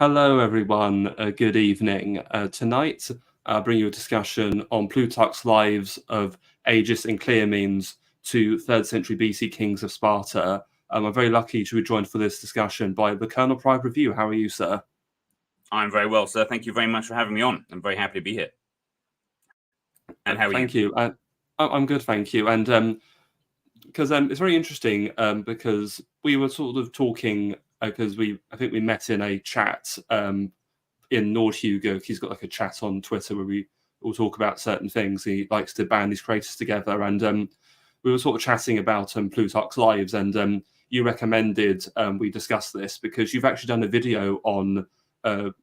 Hello, everyone. Good evening. Tonight, I'll bring you a discussion on Plutarch's lives of Agis and Cleomenes, two 3rd century BC kings of Sparta. I'm very lucky to be joined for this discussion by the Colonel Pride Review. How are you, sir? I'm very well, sir. Thank you very much for having me on. I'm very happy to be here. And how are Thank you. I'm good, thank you. And because it's very interesting because we were sort of talking because I think we met in a chat in Nordhugo. He's got like a chat on Twitter where we all talk about certain things. He likes to band these creators together, and we were sort of chatting about Plutarch's lives, and you recommended we discuss this because you've actually done a video on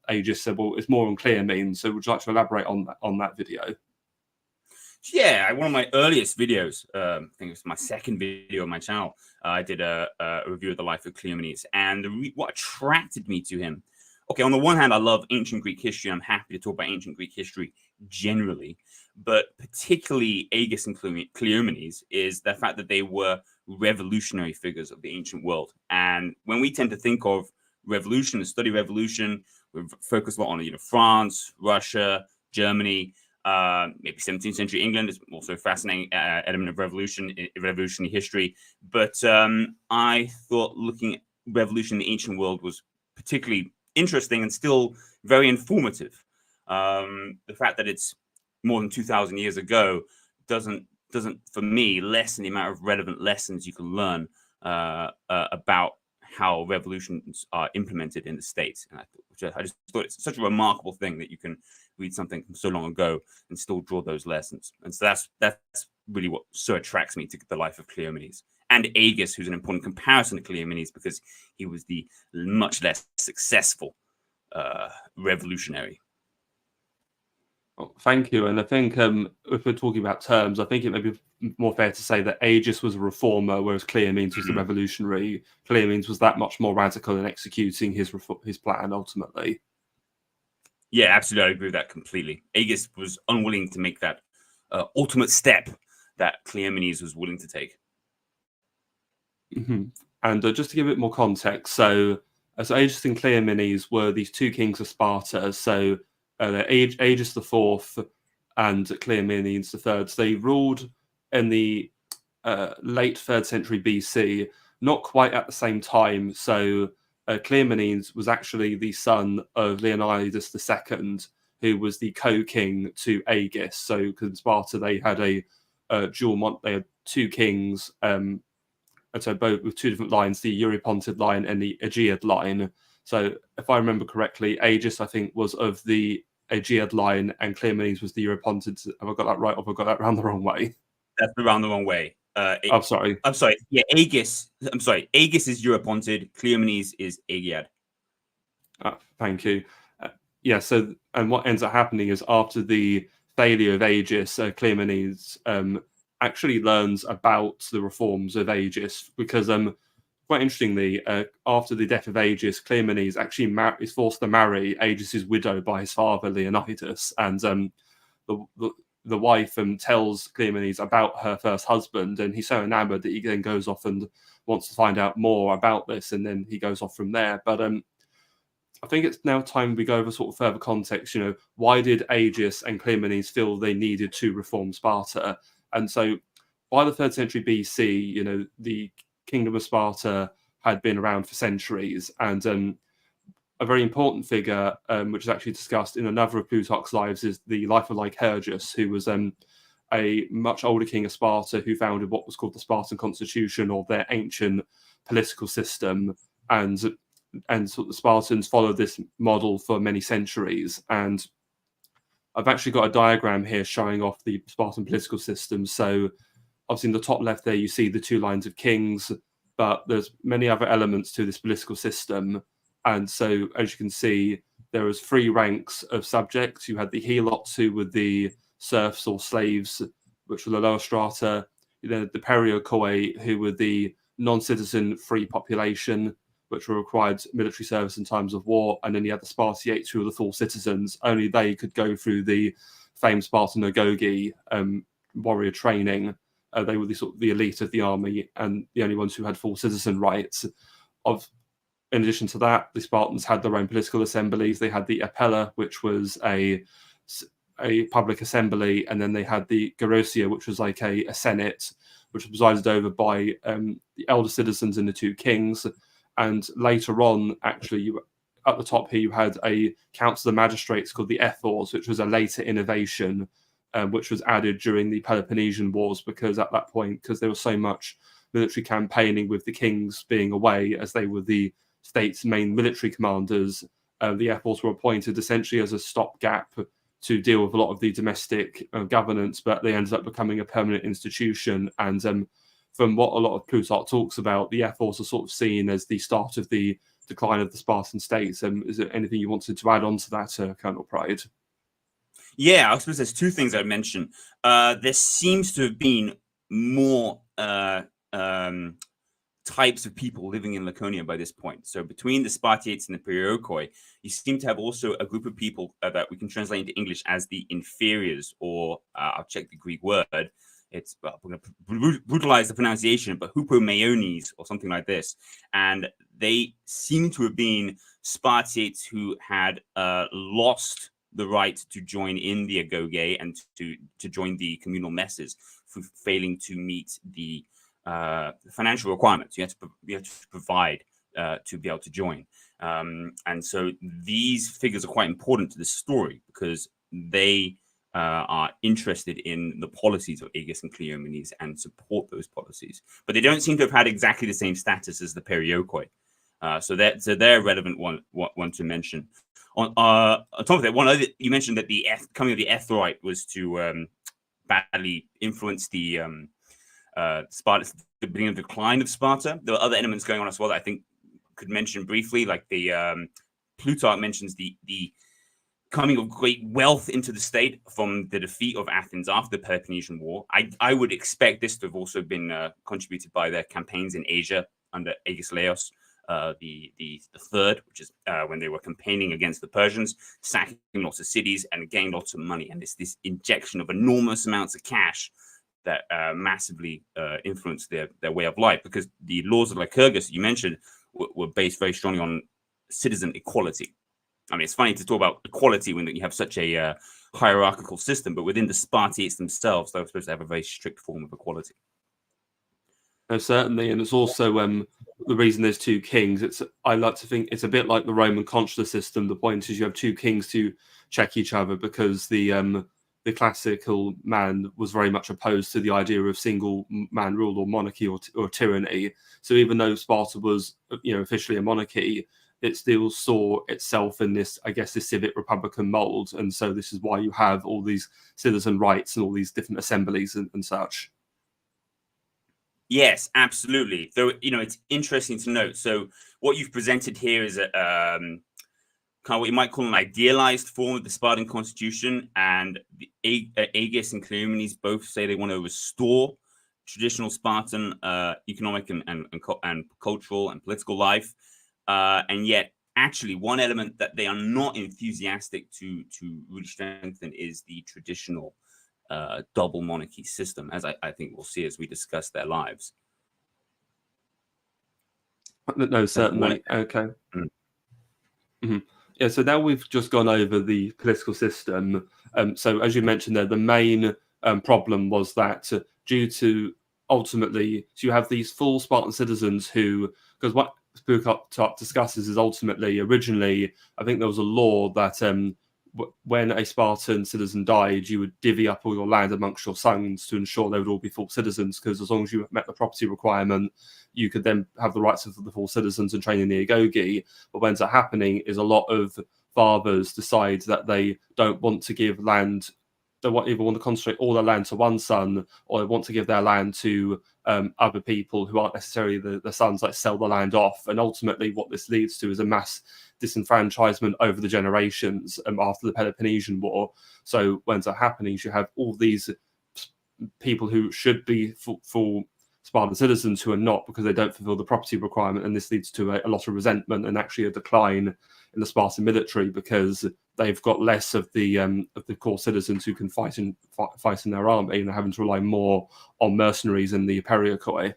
Agis. So, well, it's more on Cleomenes. So, would you like to elaborate on that video? Yeah, one of my earliest videos, I think it was my second video on my channel, I did a review of the life of Cleomenes, and what attracted me to him. Okay, on the one hand, I love ancient Greek history. I'm happy to talk about ancient Greek history generally, but particularly Agis and Cleomenes is the fact that they were revolutionary figures of the ancient world. And when we tend to think of revolution and study revolution, we've focused a lot on France, Russia, Germany. Maybe 17th century England is also a fascinating element of revolutionary history. But I thought looking at revolution in the ancient world was particularly interesting and still very informative. The fact that it's more than 2,000 years ago doesn't, for me, lessen the amount of relevant lessons you can learn about how revolutions are implemented in the States. And I just thought it's such a remarkable thing that you can read something from so long ago and still draw those lessons. And so that's really what so attracts me to the life of Cleomenes. And Agis, who's an important comparison to Cleomenes because he was the much less successful revolutionary. Well, thank you. And I think if we're talking about terms, I think it may be more fair to say that Agis was a reformer, whereas Cleomenes was the revolutionary. Cleomenes was that much more radical in executing his plan ultimately. Yeah, absolutely. I agree with that completely. Agis was unwilling to make that ultimate step that Cleomenes was willing to take. Mm-hmm. And just to give it more context, so Agis and Cleomenes were these two kings of Sparta. So Agis the Fourth and Cleomenes the Third. So they ruled in the late 3rd century BC, not quite at the same time. So Cleomenes was actually the son of Leonidas II, who was the co-king to Agis. So because in Sparta they had a dual they had two kings, so both with two different lines, the Eurypontid line and the Aegeid line. So if I remember correctly, Agis, I think, was of the Aegeid line and Cleomenes was the Eurypontid. Have I got that right or have I got that around the wrong way? That's around the wrong way. I'm sorry. Yeah, Agis. I'm sorry. Agis is Eurypontid. Cleomenes is Aegeid. Thank you. Yeah. So, and what ends up happening is after the failure of Agis, Cleomenes actually learns about the reforms of Agis because, quite interestingly, after the death of Agis, Cleomenes actually is forced to marry Agis's widow by his father Leonidas, and the wife tells Cleomenes about her first husband, and he's so enamored that he then goes off and wants to find out more about this, and then he goes off from there. But I think it's now time we go over sort of further context. Why did Agis and Cleomenes feel they needed to reform Sparta? And so by the 3rd century BC, the Kingdom of Sparta had been around for centuries, and a very important figure, which is actually discussed in another of Plutarch's lives, is the life of Lycurgus, who was a much older king of Sparta who founded what was called the Spartan constitution, or their ancient political system. And so the Spartans followed this model for many centuries. And I've actually got a diagram here showing off the Spartan political system. So obviously in the top left there, you see the two lines of kings, but there's many other elements to this political system. And so, as you can see, there was 3 ranks of subjects. You had the helots, who were the serfs or slaves, which were the lower strata. The perioikoi, who were the non-citizen free population, which were required military service in times of war. And then you had the Spartiates, who were the full citizens. Only they could go through the famed Spartanagogi warrior training. They were the elite of the army and the only ones who had full citizen rights. in addition to that, the Spartans had their own political assemblies. They had the Apella, which was a public assembly, and then they had the Gerousia, which was like a senate, which was presided over by the elder citizens and the two kings. And later on, actually, at the top here, you had a council of magistrates called the Ethors, which was a later innovation, which was added during the Peloponnesian Wars, because at that point, because there was so much military campaigning with the kings being away, as they were the state's main military commanders, the Ethors were appointed essentially as a stopgap to deal with a lot of the domestic governance, but they ended up becoming a permanent institution. And from what a lot of Plutarch talks about, the Ethors are sort of seen as the start of the decline of the Spartan states. Is there anything you wanted to add on to that, Colonel Pride? Yeah, I suppose there's two things I'd mention. There seems to have been more types of people living in Laconia by this point. So between the Spartiates and the Perioikoi, you seem to have also a group of people that we can translate into English as the inferiors, or I'll check the Greek word. It's, well, we're going to brutalize the pronunciation, but hupomeones or something like this. And they seem to have been Spartiates who had lost the right to join in the agoge and to join the communal messes for failing to meet the financial requirements. You have to provide to be able to join. And so these figures are quite important to this story, because they are interested in the policies of Agis and Cleomenes and support those policies. But they don't seem to have had exactly the same status as the Perioikoi. So they're a relevant one to mention. On top of that, one other, you mentioned that the coming of the Ethorite was to badly influence the Sparta, the beginning of the decline of Sparta. There were other elements going on as well that I think could mention briefly, like the Plutarch mentions the coming of great wealth into the state from the defeat of Athens after the Peloponnesian War. I would expect this to have also been contributed by their campaigns in Asia under Agis Laos, the third, which is when they were campaigning against the Persians, sacking lots of cities and getting lots of money. And it's this injection of enormous amounts of cash that massively influenced their way of life, because the laws of Lycurgus you mentioned were based very strongly on citizen equality. I mean, it's funny to talk about equality when you have such a hierarchical system, but within the Spartiates themselves, they were supposed to have a very strict form of equality. No, certainly, and it's also the reason there's two kings. I like to think it's a bit like the Roman consular system. The point is you have two kings to check each other, because the classical man was very much opposed to the idea of single man rule or monarchy or tyranny. So even though Sparta was, officially a monarchy, it still saw itself in this, I guess, this civic republican mold. And so this is why you have all these citizen rights and all these different assemblies and such. Yes, absolutely. Though, it's interesting to note. So what you've presented here is a kind of what you might call an idealized form of the Spartan constitution. And Agis and Cleomenes both say they want to restore traditional Spartan economic and cultural and political life. And yet, actually, one element that they are not enthusiastic to really strengthen is the traditional double monarchy system, as I think we'll see as we discuss their lives. No, certainly. Okay. Mm-hmm. Yeah, so now we've just gone over the political system. So as you mentioned there, the main problem was that due to ultimately, so you have these full Spartan citizens who, because what Plutarch discusses is ultimately, originally, I think there was a law that when a Spartan citizen died, you would divvy up all your land amongst your sons to ensure they would all be full citizens, because as long as you met the property requirement, you could then have the rights of the full citizens and train in the agoge. But when it's happening is a lot of fathers decide that they don't want to give land. They either want to concentrate all their land to one son, or they want to give their land to other people who aren't necessarily the sons, like sell the land off. And ultimately what this leads to is a mass disenfranchisement over the generations after the Peloponnesian War. So when that happening, you have all these people who should be full Spartan citizens who are not, because they don't fulfill the property requirement, and this leads to a lot of resentment and actually a decline in the Spartan military, because they've got less of the core citizens who can fight in their army, and they're having to rely more on mercenaries and the Perioikoi.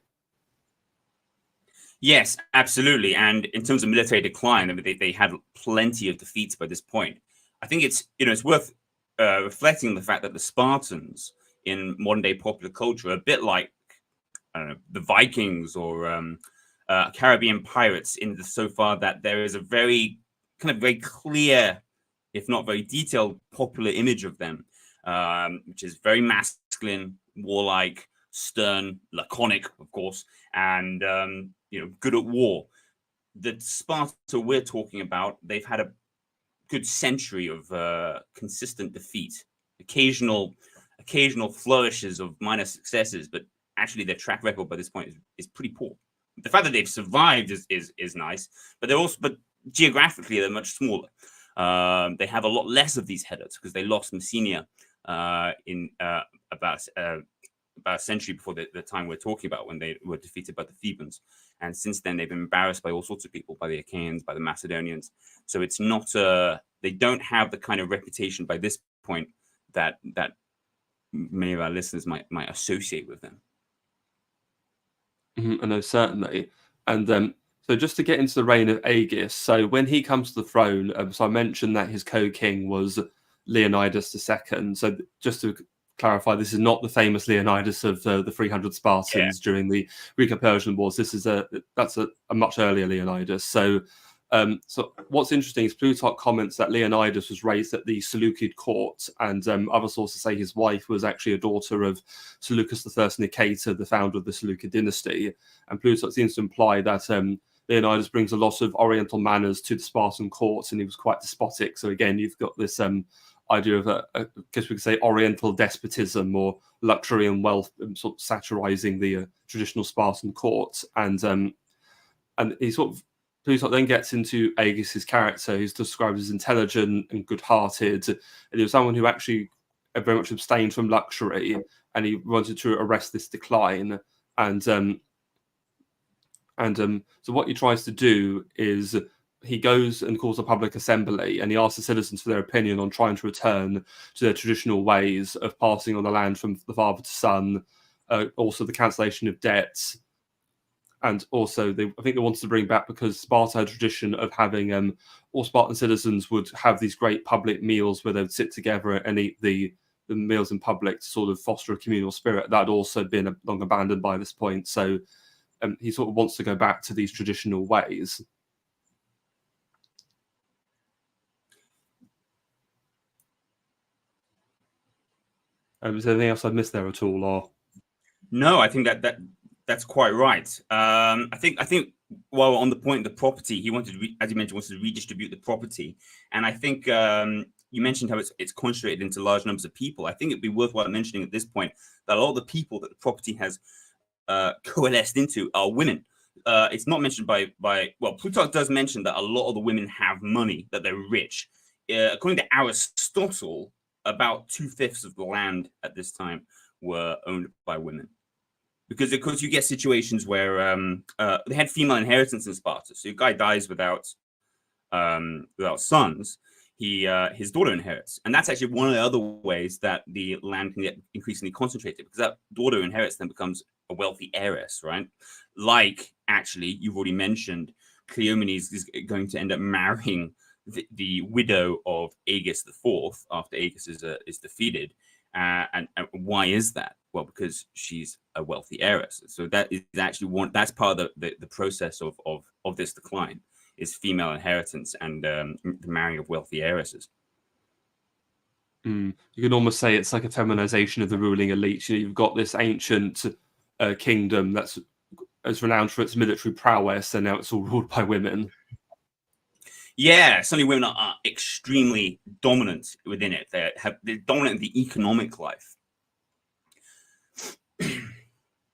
Yes, absolutely. And in terms of military decline, I mean, they had plenty of defeats by this point. I think it's worth reflecting on the fact that the Spartans in modern day popular culture are a bit like, I don't know, the Vikings or Caribbean pirates so far that there is a very clear, if not very detailed, popular image of them, which is very masculine, warlike, stern, laconic, of course, and good at war. The Sparta we're talking about, they've had a good century of consistent defeat, occasional flourishes of minor successes, but actually their track record by this point is pretty poor. The fact that they've survived is nice, but geographically they're much smaller. They have a lot less of these heads because they lost Messenia in about a century before the time we're talking about, when they were defeated by the Thebans. And since then, they've been embarrassed by all sorts of people, by the Achaeans, by the Macedonians. So it's not they don't have the kind of reputation by this point that many of our listeners might associate with them. I know, certainly. And so just to get into the reign of Agis, so when he comes to the throne, so I mentioned that his co-king was Leonidas II. So just to clarify, this is not the famous Leonidas of the 300 Spartans during the Greco-Persian Wars. This is that's a much earlier Leonidas. So what's interesting is Plutarch comments that Leonidas was raised at the Seleucid court, and other sources say his wife was actually a daughter of Seleucus I Nicator, the founder of the Seleucid dynasty. And Plutarch seems to imply that Leonidas brings a lot of Oriental manners to the Spartan court, and he was quite despotic. So again, you've got this idea of I guess we could say Oriental despotism or luxury and wealth, sort of satirizing the traditional Spartan court. And he sort of Plutarch then gets into Agis's character, who's described as intelligent and good-hearted, and he was someone who actually very much abstained from luxury, and he wanted to arrest this decline. And so what he tries to do is he goes and calls a public assembly, and he asks the citizens for their opinion on trying to return to their traditional ways of passing on the land from the father to son, also the cancellation of debts. And also, I think they wanted to bring back, because Sparta had a tradition of having all Spartan citizens would have these great public meals where they would sit together and eat the meals in public to sort of foster a communal spirit. That had also been long abandoned by this point. So he sort of wants to go back to these traditional ways. Is there anything else I've missed there at all? Or no, I think that's quite right. I think while on the point of the property, he wanted, as you mentioned, to redistribute the property, and I think you mentioned how it's concentrated into large numbers of people. I think it'd be worthwhile mentioning at this point that a lot of the people that the property has coalesced into are women. It's not mentioned by Plutarch does mention that a lot of the women have money, that they're rich. According to Aristotle, about 2/5 of the land at this time were owned by women. Because of course you get situations where they had female inheritance in Sparta. So a guy dies without sons, his daughter inherits, and that's actually one of the other ways that the land can get increasingly concentrated, because that daughter inherits then becomes a wealthy heiress, right? Like, actually, you've already mentioned, Cleomenes is going to end up marrying the widow of Agis IV after Agis is defeated. And why is that? Well, because she's a wealthy heiress. So that is actually that's part of the process of this decline, is female inheritance and the marrying of wealthy heiresses. You can almost say it's like a feminization of the ruling elite. You've got this ancient kingdom that's renowned for its military prowess, and now it's all ruled by women. Yeah, suddenly women are extremely dominant within it. They're dominant in the economic life.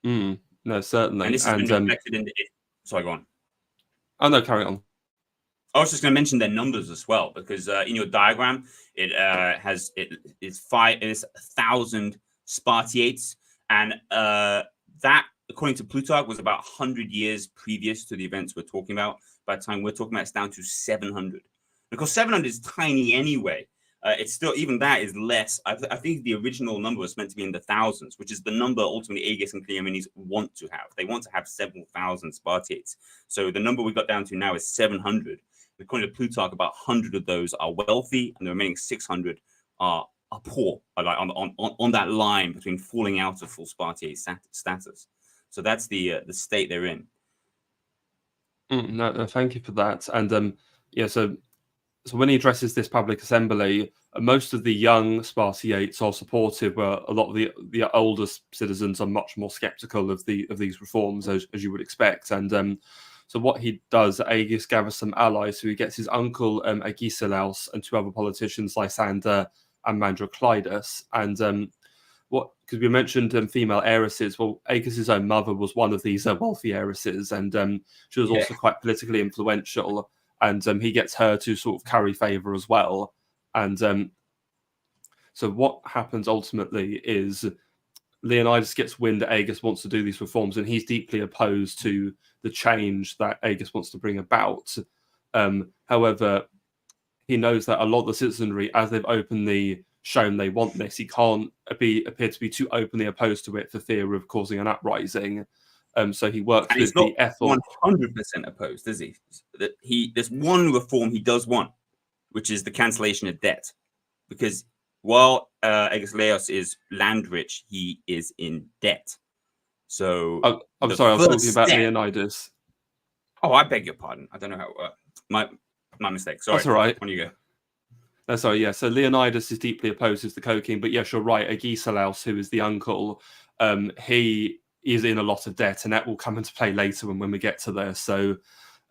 No, certainly. And this has been reflected in sorry, go on. Oh, no, carry on. I was just going to mention their numbers as well, because in your diagram, it is 1,000 Spartiates, and that, according to Plutarch, was about 100 years previous to the events we're talking about. By the time we're talking about, it's down to 700. Because 700 is tiny anyway, It's still, even that is less. I think the original number was meant to be in the thousands, which is the number ultimately Agis and Cleomenes want to have. They want to have several thousand Spartiates. So the number we got down to now is 700. According to Plutarch, about 100 of those are wealthy, and the remaining 600 are poor, are like on that line between falling out of full Spartiate status. So that's the state they're in. No, thank you for that. And yeah, so when he addresses this public assembly, most of the young Spartiates are supportive, where a lot of the older citizens are much more skeptical of these reforms, as you would expect. And so what he does, Agis gathers some allies. So he gets his uncle Agesilaus and two other politicians, Lysander and Mandroclides. And because we mentioned female heiresses, well, Agis' own mother was one of these wealthy heiresses, and she was also quite politically influential. And he gets her to sort of carry favor as well. And so what happens ultimately is Leonidas gets wind that Agis wants to do these reforms, and he's deeply opposed to the change that Agis wants to bring about. However, he knows that a lot of the citizenry, as they've openly shown they want this, he can't appear to be too openly opposed to it for fear of causing an uprising. So he works with the Ethel. 100% opposed, is he? There's one reform he does want, which is the cancellation of debt, because while Agesilaus is land rich, he is in debt. So I'm sorry, I was talking about Leonidas. Oh, I beg your pardon. I don't know how. My mistake. Sorry. That's all right. On you go. Sorry, yeah. So Leonidas is deeply opposed to the co-king, but yes, you're right. Agesilaus, who is the uncle, he is in a lot of debt, and that will come into play later when we get to there. So,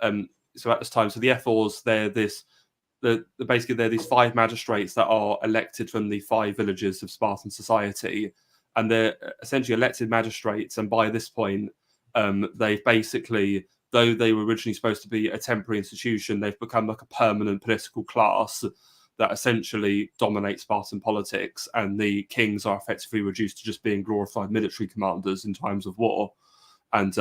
so at this time, so the Ephors, basically they're these 5 magistrates that are elected from the 5 villages of Spartan society, and they're essentially elected magistrates. And by this point, they've basically, though they were originally supposed to be a temporary institution, they've become like a permanent political class that essentially dominates Spartan politics, and the kings are effectively reduced to just being glorified military commanders in times of war. And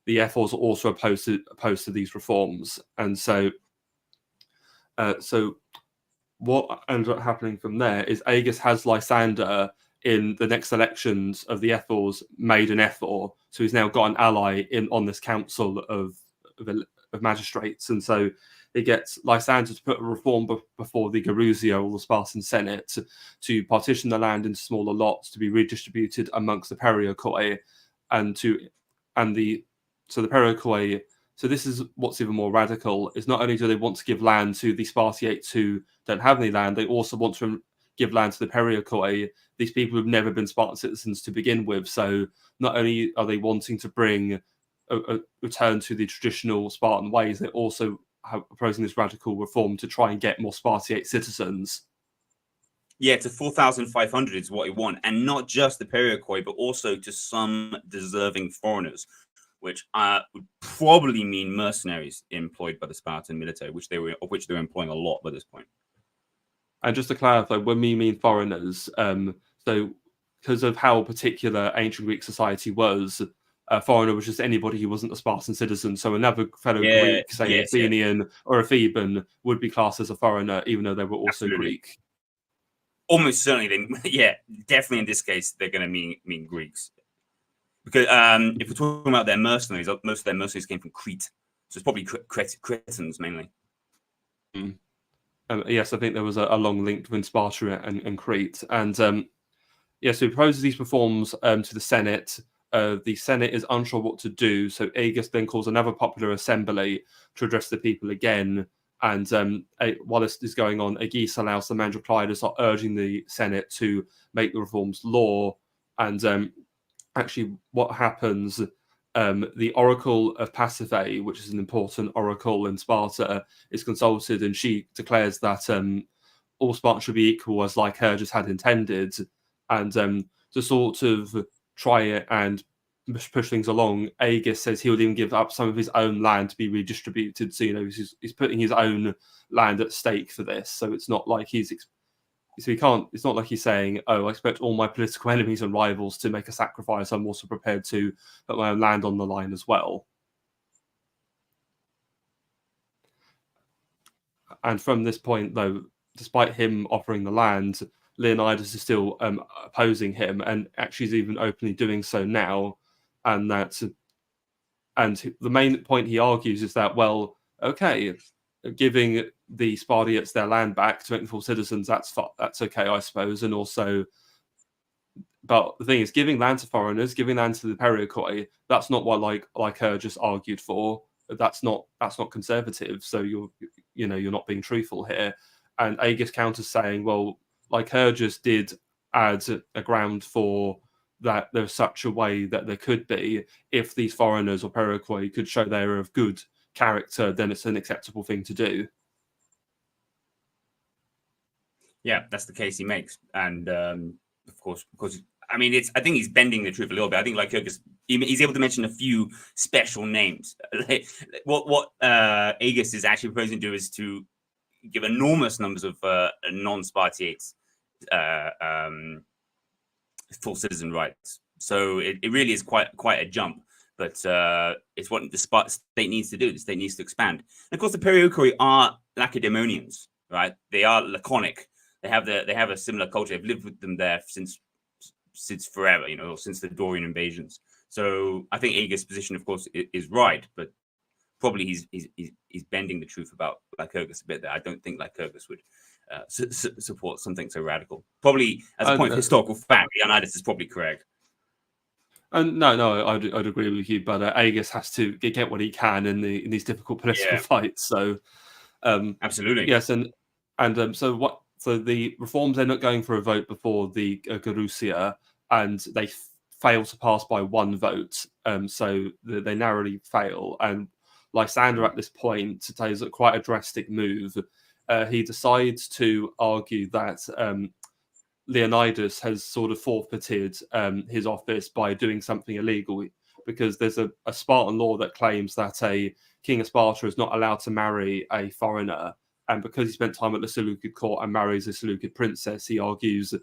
the Ephors are also opposed to these reforms. And so what ends up happening from there is Agis has Lysander in the next elections of the Ephors made an Ephor, so he's now got an ally on this council of magistrates. And so he gets Lysander to put a reform before the Gerusio, or the Spartan Senate, to partition the land into smaller lots to be redistributed amongst the Perioikoi, so the Perioikoi. So this is what's even more radical, is not only do they want to give land to the Spartiates who don't have any land, they also want to give land to the Perioikoi, these people who've never been Spartan citizens to begin with. So not only are they wanting to bring a return to the traditional Spartan ways, they also are proposing this radical reform to try and get more Spartiate citizens. Yeah, to 4,500 is what he wants, and not just the Perioikoi, but also to some deserving foreigners, which would probably mean mercenaries employed by the Spartan military, which they were employing a lot by this point. And just to clarify, when we mean foreigners, so because of how particular ancient Greek society was, a foreigner was just anybody who wasn't a Spartan citizen. So another fellow Greek, say Athenian or a Theban, would be classed as a foreigner, even though they were also Greek. Almost certainly, definitely in this case, they're going to mean Greeks. Because if we're talking about their mercenaries, most of their mercenaries came from Crete. So it's probably Cretans mainly. Yes, I think there was a long link between Sparta and Crete. And so he proposes these reforms to the Senate. The Senate is unsure what to do. So Agis then calls another popular assembly to address the people again. And while this is going on, Agesilaus and Mandroclides are urging the Senate to make the reforms law. And actually what happens, the Oracle of Pasiphae, which is an important oracle in Sparta, is consulted, and she declares that all Spartans should be equal, as Lycurgus had intended. And to sort of try it and push things along, Agis says he would even give up some of his own land to be redistributed. So, he's putting his own land at stake for this. So it's not like it's not like he's saying, oh, I expect all my political enemies and rivals to make a sacrifice. I'm also prepared to put my own land on the line as well. And from this point, though, despite him offering the land, Leonidas is still opposing him, and actually is even openly doing so now. And the main point he argues is that, well, okay, giving the Spartiates their land back to make them full citizens, that's okay, I suppose. And also, but the thing is, giving land to foreigners, giving land to the Perioikoi, that's not what Lycurgus argued for. That's not conservative. So you're not being truthful here. And Agis counters saying, well, Lycurgus did add a ground for that there's such a way that there could be, if these foreigners or Perioikoi could show they're of good character, then it's an acceptable thing to do. Yeah, that's the case he makes. And of course, because I mean, I think he's bending the truth a little bit. I think Lycurgus, he's able to mention a few special names. What Agis is actually proposing to do is to give enormous numbers of non-Spartiates full citizen rights. So it really is quite a jump. But it's what the state needs to do. The state needs to expand. And of course, the Perioikoi are Lacedaemonians, right? They are laconic. They have a similar culture. They've lived with them there since forever, since the Dorian invasions. So I think Agis' position, of course, is right, but probably he's bending the truth about Lycurgus a bit there. I don't think Lycurgus would support something so radical. Probably as a point of historical fact, Leonidas is probably correct. No, I'd agree with you, but Agis has to get what he can in these difficult political fights. So absolutely, yes, so the reforms end up going for a vote before the Gerousia, and they fail to pass by one vote. So they narrowly fail, and Lysander at this point takes quite a drastic move. He decides to argue that Leonidas has sort of forfeited his office by doing something illegal, because there's a Spartan law that claims that a king of Sparta is not allowed to marry a foreigner. And because he spent time at the Seleucid court and marries a Seleucid princess, he argues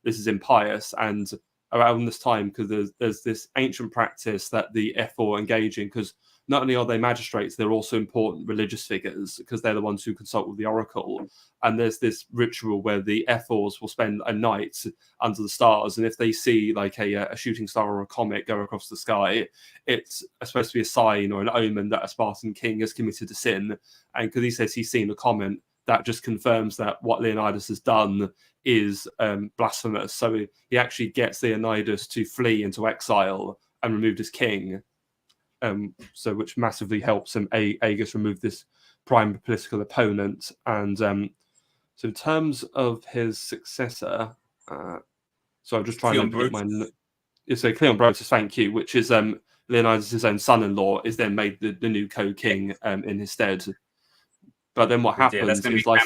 this is impious. And around this time, because there's this ancient practice that the ephor engage in, because not only are they magistrates, they're also important religious figures, because they're the ones who consult with the oracle. And there's this ritual where the ephors will spend a night under the stars, and if they see like a shooting star or a comet go across the sky, it's supposed to be a sign or an omen that a Spartan king has committed a sin. And because he says he's seen a comet, that just confirms that what Leonidas has done is blasphemous. So he actually gets Leonidas to flee into exile and removed as king. So which massively helps him, Agis, remove this prime political opponent. And so in terms of his successor, so I'm just trying to get my... So Cleomenes, thank you, which is Leonidas' own son-in-law, is then made the new co-king in his stead. But then what happens is like...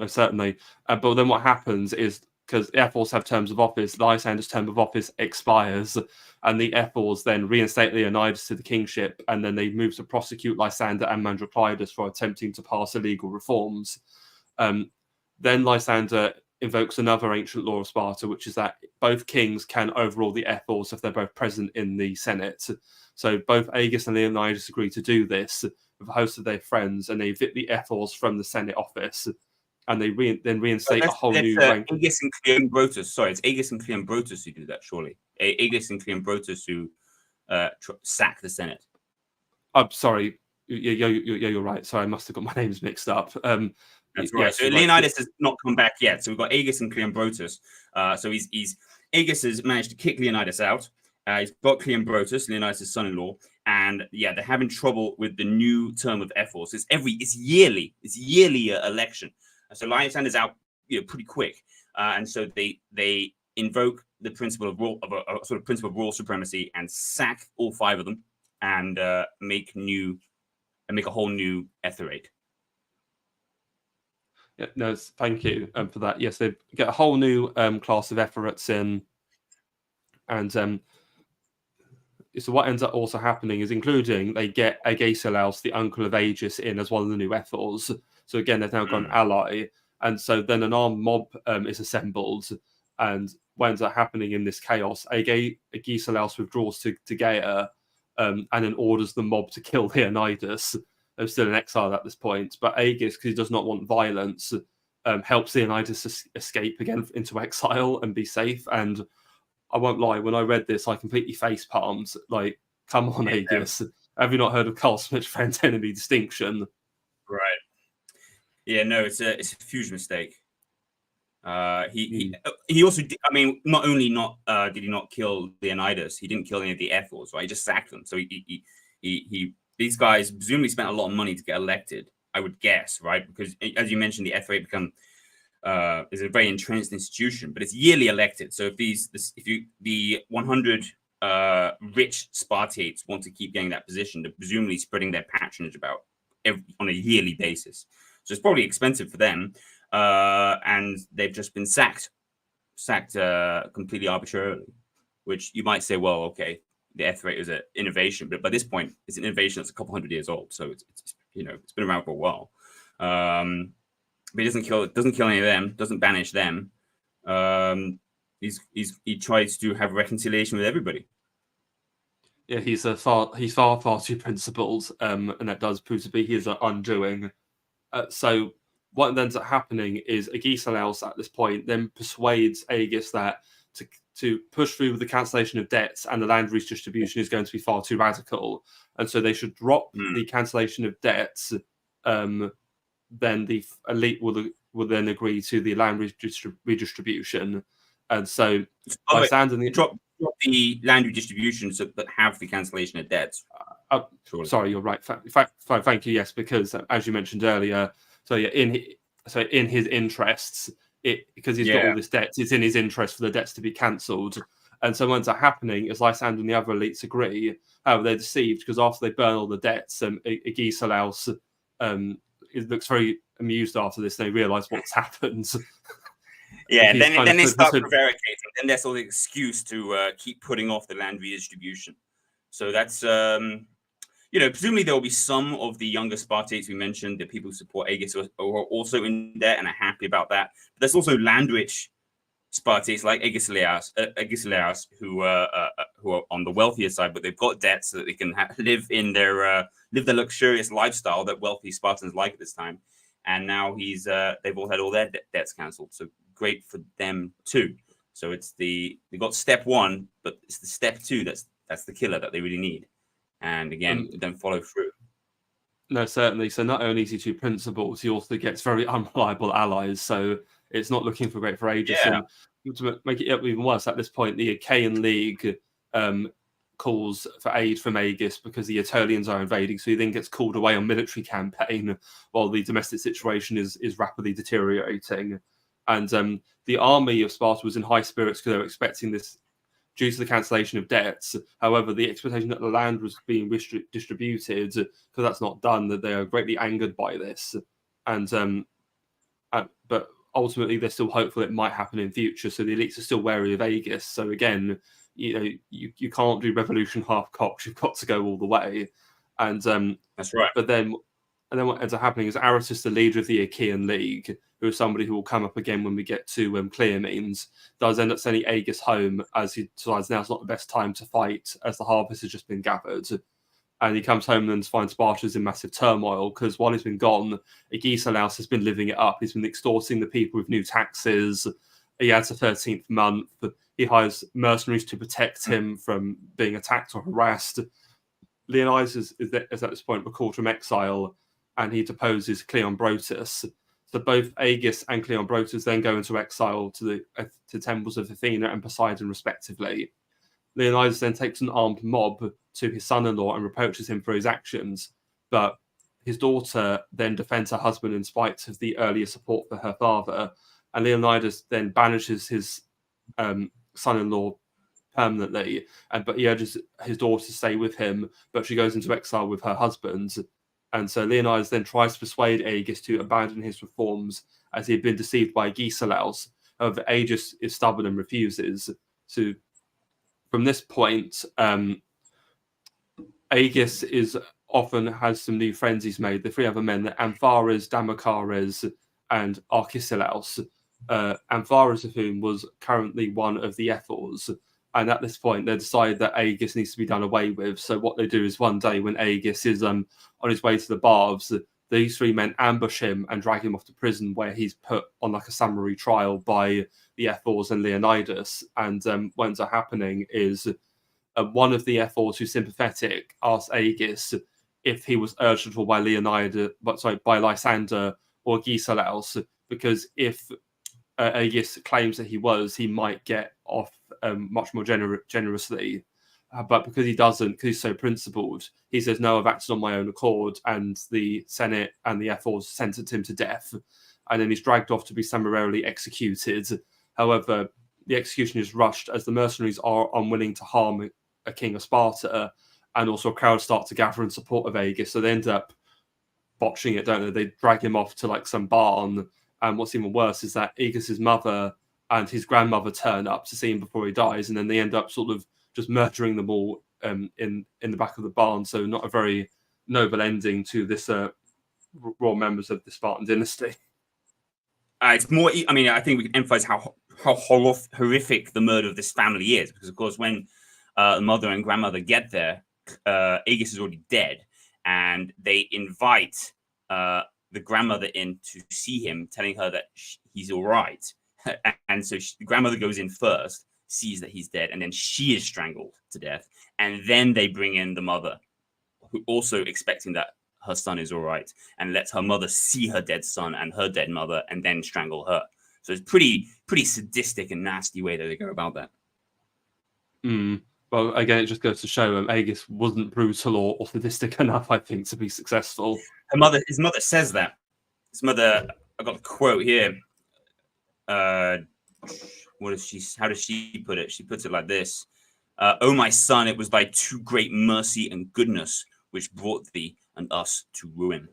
certainly. But then what happens is, because the ephors have terms of office, Lysander's term of office expires, and the ephors then reinstate Leonidas to the kingship, and then they move to prosecute Lysander and Mandrocleidas for attempting to pass illegal reforms. Then Lysander invokes another ancient law of Sparta, which is that both kings can overrule the ephors if they're both present in the Senate. So both Agis and Leonidas agree to do this with a host of their friends, and they evict the ephors from the Senate office. And they then reinstate a whole new rank. Agis and Cleombrotus. Sorry, it's Agis and Cleombrotus who do that, surely. Agis and Cleombrotus who sack the Senate. I'm sorry. Yeah, you're right. Sorry, I must have got my names mixed up. That's right. Yes, so Leonidas has not come back yet. So we've got Agis and Cleombrotus. So Agis has managed to kick Leonidas out. He's got Cleombrotus, Leonidas' son-in-law, and they're having trouble with the new term of ephors. It's yearly election. So Lysander's out, pretty quick, and so they invoke the principle of royal supremacy and sack all 5 of them, and make a whole new etherate. Yeah, no, thank you for that. Yes, they get a whole new class of ephorates in, and so what ends up also happening is, including, they get Agesilaus, the uncle of Agis, in as one of the new ephors. So again, they've now got an ally, and so then an armed mob is assembled, and what ends up happening in this chaos, Agesilaus withdraws to Gaea, and then orders the mob to kill Leonidas. still in exile at this point. But Agis, because he does not want violence, helps Leonidas escape again into exile and be safe. And I won't lie, when I read this, I completely face palmed. Like, come on, Agis. Have you not heard of Carl Smith's friend enemy distinction? Right. Yeah, no, it's a huge mistake. He also did, I mean, not only did he not kill Leonidas, he didn't kill any of the Ethels, right? He just sacked them. So these guys presumably spent a lot of money to get elected, I would guess, right? Because as you mentioned, the Etherate is a very entrenched institution, but it's yearly elected. So if the 100 rich Spartiates want to keep getting that position, they're presumably spreading their patronage about on a yearly basis. So it's probably expensive for them. And they've just been sacked completely arbitrarily, which you might say, well, okay, the Etherate is an innovation, but by this point, it's an innovation that's a couple hundred years old, so it's been around for a while. But he doesn't kill any of them, doesn't banish them. He tries to have reconciliation with everybody. Yeah, he's far too principled, and that does prove to be his undoing. So what ends up happening is Agesilaus at this point then persuades Agis that to push through with the cancellation of debts and the land redistribution is going to be far too radical, and so they should drop the cancellation of debts. Then the elite will then agree to the land redistribution, and so drop the land redistribution, but have the cancellation of debts. Sorry, you're right. Thank you. Yes, because as you mentioned earlier, so yeah, in his interests, because he's got all this debt, it's in his interest for the debts to be cancelled. And so when that's happening, as Lysander and the other elites agree, however, they're deceived because after they burn all the debts, Agesilaus looks very amused after this. They realise what's happened. Yeah, then they start prevaricating. Then there's all the excuse to keep putting off the land redistribution. So that's presumably there will be some of the younger Spartiates we mentioned, the people who support Agis, who are also in debt and are happy about that. But there's also land-rich Spartiates like Agesilaus who are on the wealthier side, but they've got debt so that they can live their luxurious lifestyle that wealthy Spartans like at this time. And now they've all had all their debts cancelled. So great for them too. So they got step one, but it's the step two that's the killer that they really need. And again, don't follow through. No, certainly. So not only is he too principled, he also gets very unreliable allies. So it's not looking for great for Agis. Yeah. And to make it even worse, at this point, the Achaean League calls for aid from Agis because the Aetolians are invading. So he then gets called away on military campaign while the domestic situation is rapidly deteriorating. And the army of Sparta was in high spirits because they were expecting this due to the cancellation of debts. However, the expectation that the land was being distributed, because that's not done, that they are greatly angered by this. And but ultimately, they're still hopeful it might happen in future. So the elites are still wary of Agis. So again, you can't do revolution half cocked. You've got to go all the way. And that's right. But then what ends up happening is Aratus, the leader of the Achaean League, who is somebody who will come up again when we get to Cleomenes, does end up sending Agis home as he decides now's not the best time to fight as the harvest has just been gathered. And he comes home and finds Sparta's in massive turmoil because while he's been gone, Agesilaus has been living it up. He's been extorting the people with new taxes. He adds a 13th month. He hires mercenaries to protect him from being attacked or harassed. Leonidas is at this point recalled from exile, and he deposes Cleombrotus. So both Agis and Cleombrotus then go into exile to the temples of Athena and Poseidon, respectively. Leonidas then takes an armed mob to his son-in-law and reproaches him for his actions, but his daughter then defends her husband in spite of the earlier support for her father, and Leonidas then banishes his son-in-law permanently, but he urges his daughter to stay with him, but she goes into exile with her husband. And so Leonidas then tries to persuade Agis to abandon his reforms as he had been deceived by Agesilaus. However, Agis is stubborn and refuses. So from this point, Agis often has some new friends he's made. The three other men, Amphares, Damocrates, and Archesilaus. Amphares of whom was currently one of the Ethels. And at this point, they decide that Agis needs to be done away with. So what they do is one day when Agis is on his way to the baths, these three men ambush him and drag him off to prison, where he's put on like a summary trial by the Ephors and Leonidas. And what ends up happening is one of the Ephors, who's sympathetic, asks Agis if he was urged at all by by Lysander or Giselaus, because if Agis claims that he was, he might get off much more generously. But because he doesn't, because he's so principled, he says, no, I've acted on my own accord, and the Senate and the Ephors sentenced him to death, and then he's dragged off to be summarily executed. However, the execution is rushed as the mercenaries are unwilling to harm a king of Sparta, and also a crowd start to gather in support of Agis, so they end up botching it, don't they? They drag him off to like some barn, and what's even worse is that Aegis's mother and his grandmother turn up to see him before he dies, and then they end up sort of just murdering them all in the back of the barn. So not a very noble ending to this royal members of the Spartan dynasty. It's more. I mean, I think we can emphasize how horrific the murder of this family is, because of course when the mother and grandmother get there, Agis is already dead, and they invite the grandmother in to see him, telling her that he's all right. And so the grandmother goes in first, sees that he's dead, and then she is strangled to death. And then they bring in the mother, who also expecting that her son is all right, and lets her mother see her dead son and her dead mother, and then strangle her. So it's pretty sadistic and nasty way that they go about that. Well, again, it just goes to show Agis wasn't brutal or sadistic enough, I think, to be successful. His mother says that. His mother, I got a quote here. What is she? How does she put it? She puts it like this: "Oh, my son, it was thy too great mercy and goodness which brought thee and us to ruin."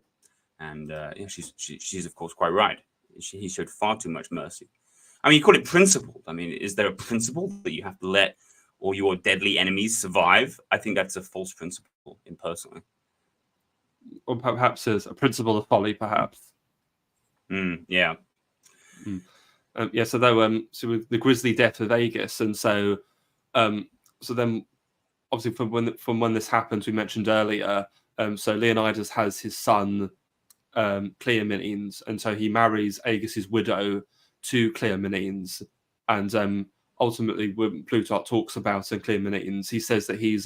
And yeah, she's of course quite right. He showed far too much mercy. I mean, you call it principled. I mean, is there a principle that you have to let all your deadly enemies survive? I think that's a false principle, personally. Or perhaps there's a principle of folly, perhaps. Yeah. Yeah. So though, so with the grisly death of Agis, and so then obviously from when this happens, we mentioned earlier. So Leonidas has his son Cleomenes, and so he marries Agis's widow to Cleomenes, and ultimately, when Plutarch talks about Cleomenes, he says that he's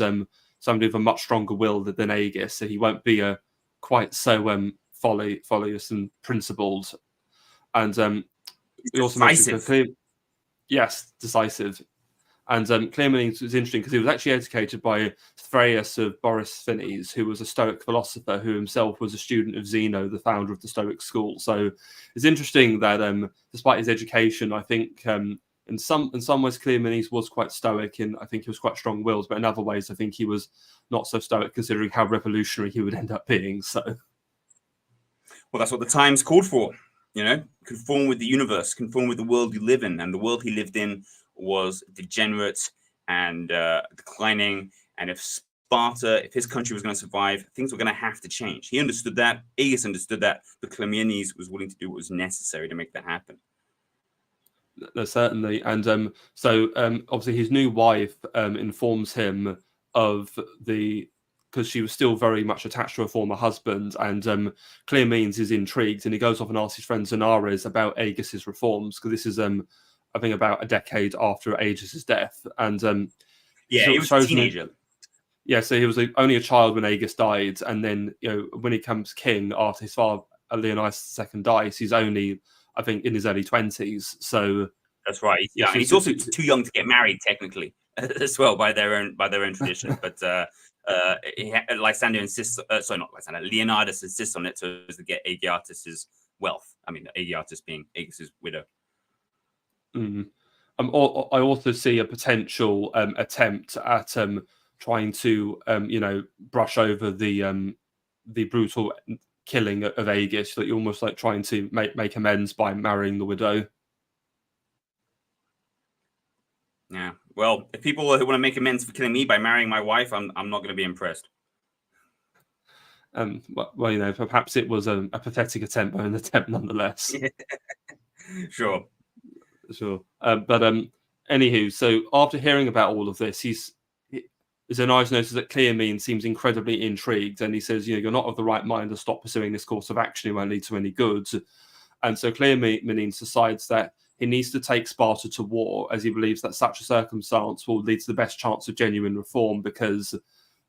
somebody with a much stronger will than Agis, so he won't be quite so follious and principled. And he also mentioned decisive. And Cleomenes was interesting because he was actually educated by Thraeus of Borysthenes, who was a Stoic philosopher who himself was a student of Zeno, the founder of the Stoic school. So it's interesting that despite his education, I think in some ways Cleomenes was quite Stoic, and I think he was quite strong-willed, but in other ways I think he was not so Stoic, considering how revolutionary he would end up being. So, well, that's what the times called for. You know, conform with the universe, conform with the world you live in, and the world he lived in was degenerate and declining. And if Sparta, if his country was going to survive, things were going to have to change. He understood that. Agis understood that. But Cleomenes was willing to do what was necessary to make that happen. No, certainly. And so obviously his new wife informs him of because she was still very much attached to her former husband, and Cleomenes is intrigued, and he goes off and asks his friend Zenares about Agis's reforms, because this is I think about a decade after Agis's death. And he was a teenager. So he was only a child when Agis died, and then when he becomes king after his father Leonidas II dies, he's only, I think, in his early 20s. So that's right. Yeah, and he's also too young to get married, technically, as well, by their own tradition. But Lysander insists. Sorry, not Lysander. Leonidas insists on it to get Aegiatus's wealth. I mean, Aegiatus being Agis's widow. I also see a potential attempt at trying to brush over the brutal killing of Agis, that you're almost like trying to make amends by marrying the widow. Yeah. Well, if people who want to make amends for killing me by marrying my wife, I'm not going to be impressed. Well, perhaps it was a pathetic attempt, but an attempt nonetheless. Sure. But Anywho, so after hearing about all of this, Xenias notices that Cleomenes seems incredibly intrigued, and he says, "You're not of the right mind to stop pursuing this course of action. It won't lead to any good." And so Cleomenes decides that he needs to take Sparta to war, as he believes that such a circumstance will lead to the best chance of genuine reform. Because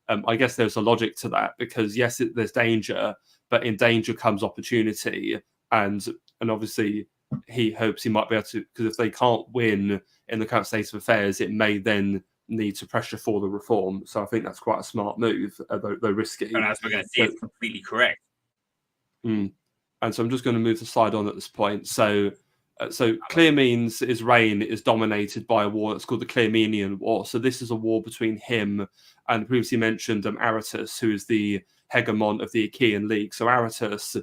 I guess there's a logic to that. Because yes, there's danger, but in danger comes opportunity, and obviously he hopes he might be able to. Because if they can't win in the current state of affairs, it may then need to pressure for the reform. So I think that's quite a smart move, though risky. And as we're going to see, it's completely correct. And so I'm just going to move the slide on at this point. So Cleomenes' reign is dominated by a war that's called the Cleomenian War. So this is a war between him and the previously mentioned Aratus, who is the hegemon of the Achaean League. So Aratus,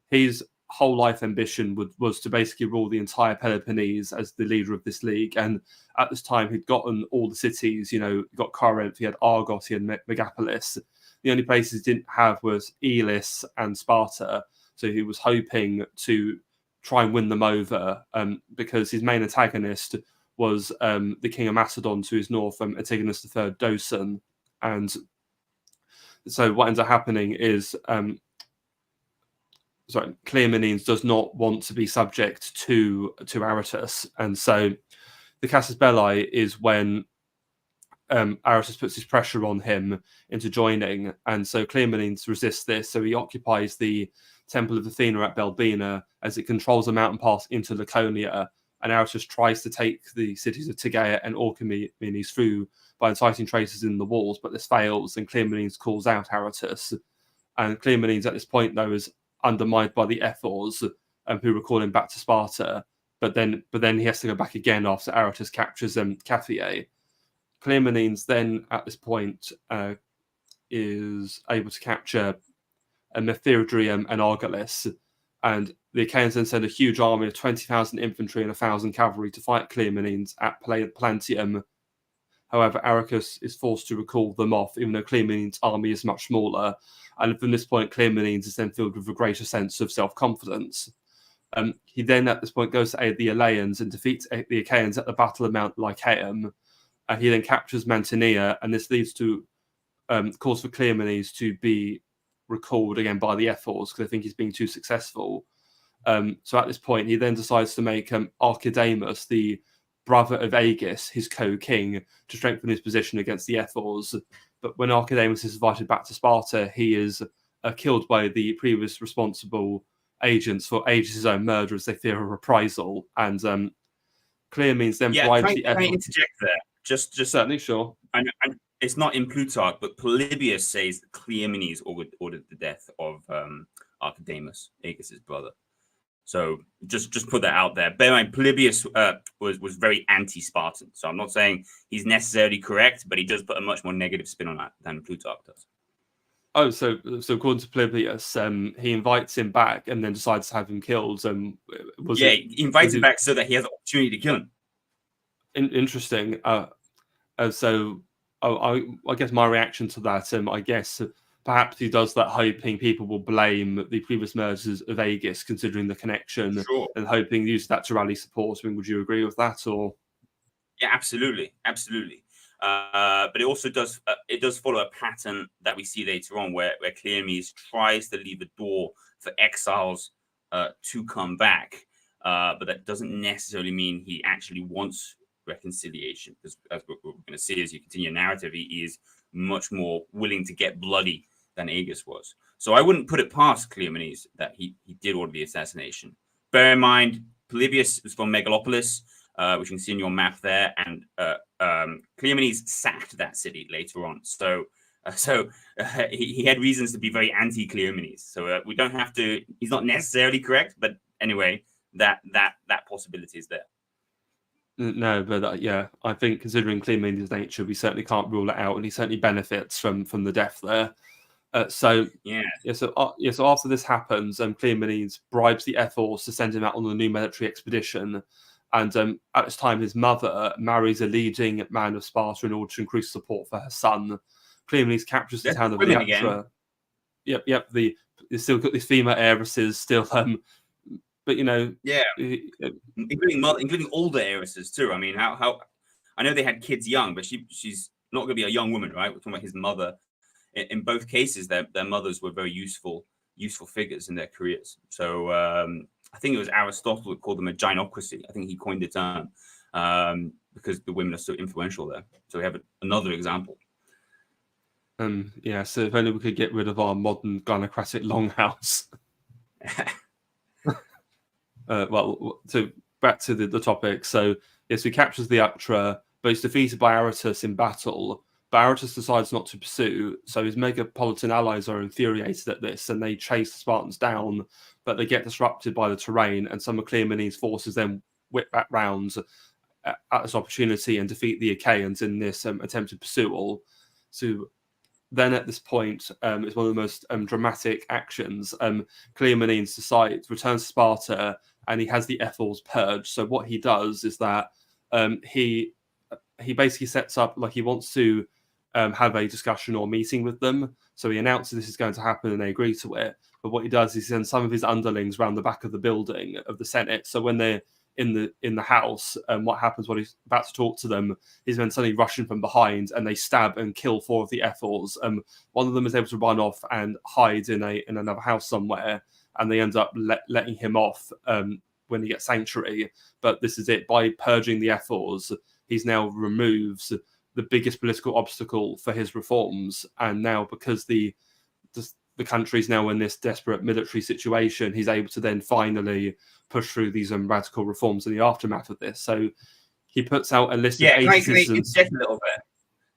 his whole life ambition was to basically rule the entire Peloponnese as the leader of this league. And at this time, he'd gotten all the cities. He got Corinth, he had Argos, he had Megapolis. The only places he didn't have was Elis and Sparta. So he was hoping to try and win them over, because his main antagonist was the king of Macedon to his north, Antigonus III Docen. And so what ends up happening is Cleomenes does not want to be subject to Aratus, and so the casus belli is when Aratus puts his pressure on him into joining, and so Cleomenes resists this. So he occupies the Temple of Athena at Belbina as it controls a mountain pass into Laconia, and Aratus tries to take the cities of Tegea and Orchomenes through by inciting traitors in the walls, but this fails, and Cleomenes calls out Aratus. And Cleomenes at this point, though, is undermined by the Ephors, who recall him back to Sparta, but then he has to go back again after Aratus captures Caphiae. Cleomenes then at this point is able to capture Methydrium and Argolis, and the Achaeans then send a huge army of 20,000 infantry and 1,000 cavalry to fight Cleomenes at Plantium. However, Arachus is forced to recall them off, even though Cleomenes' army is much smaller. And from this point, Cleomenes is then filled with a greater sense of self-confidence. He then, at this point, goes to aid the Eleans and defeats the Achaeans at the Battle of Mount Lycaeum. He then captures Mantinea, and this leads to cause for Cleomenes to be recalled again by the Ephors, because they think he's being too successful. So at this point, he then decides to make Archidamus, the brother of Agis, his co-king, to strengthen his position against the Ephors. But when Archidamus is invited back to Sparta, he is killed by the previous responsible agents for Agis' own murder, as they fear a reprisal. And Cleomenes then bribes the Ephors. Can I interject there? Just certainly, sure. It's not in Plutarch, but Polybius says that Cleomenes ordered the death of Archidamus, Agis' brother. So just put that out there. Bear in mind, Polybius was very anti-Spartan. So I'm not saying he's necessarily correct, but he does put a much more negative spin on that than Plutarch does. Oh, so according to Polybius, he invites him back and then decides to have him killed. He invites him back so that he has the opportunity to kill him. Interesting. So I guess my reaction to that, I guess perhaps he does that hoping people will blame the previous murders of Agis, considering the connection, and hoping to use that to rally support. I mean, would you agree with that? Or yeah, absolutely. But it also does follow a pattern that we see later on, where Cleomenes tries to leave a door for exiles to come back, but that doesn't necessarily mean he actually wants reconciliation, because as we're going to see as you continue the narrative, he is much more willing to get bloody than Agis was. So I wouldn't put it past Cleomenes that he did order the assassination. Bear in mind, Polybius was from Megalopolis, which you can see in your map there, and Cleomenes sacked that city later on. So he had reasons to be very anti-Cleomenes. So we don't have to. He's not necessarily correct, but anyway, that possibility is there. No, but I think considering Cleomenes' nature, we certainly can't rule it out, and he certainly benefits from the death there. So after this happens, Cleomenes bribes the Ephors to send him out on a new military expedition, and at this time, his mother marries a leading man of Sparta in order to increase support for her son. Cleomenes captures the town of Leatra. Yep. They've still got these female heiresses still. But including older heiresses too. I mean, how I know they had kids young, but she's not going to be a young woman, right? We're talking about his mother. In both cases, their mothers were very useful figures in their careers. So I think it was Aristotle who called them a gynocracy. I think he coined the term because the women are so influential there. So we have another example. Yeah, so if only we could get rid of our modern gynocratic longhouse. Well, so back to the topic. So yes, he captures the Actra, but he's defeated by Aratus in battle. But Aratus decides not to pursue, so his megapolitan allies are infuriated at this, and they chase the Spartans down, but they get disrupted by the terrain, and some of Cleomenes' forces then whip back round at this opportunity and defeat the Achaeans in this attempted pursuit. So then at this point, it's one of the most dramatic actions. Cleomenes returns to Sparta, and he has the Ethels purged. So what he does is that he basically sets up, like, he wants to have a discussion or meeting with them. So he announces this is going to happen, and they agree to it. But what he does is he sends some of his underlings around the back of the building of the Senate. So when they're in the house, what happens when he's about to talk to them is then suddenly rushing from behind, and they stab and kill 4 of the Ethels. One of them is able to run off and hide in another house somewhere, and they end up letting him off when he gets sanctuary. But this is it. By purging the Ethels, he's now removes the biggest political obstacle for his reforms. And now, because the country's now in this desperate military situation, he's able to then finally push through these radical reforms in the aftermath of this. So he puts out a list of 80 citizens. Can I interject a little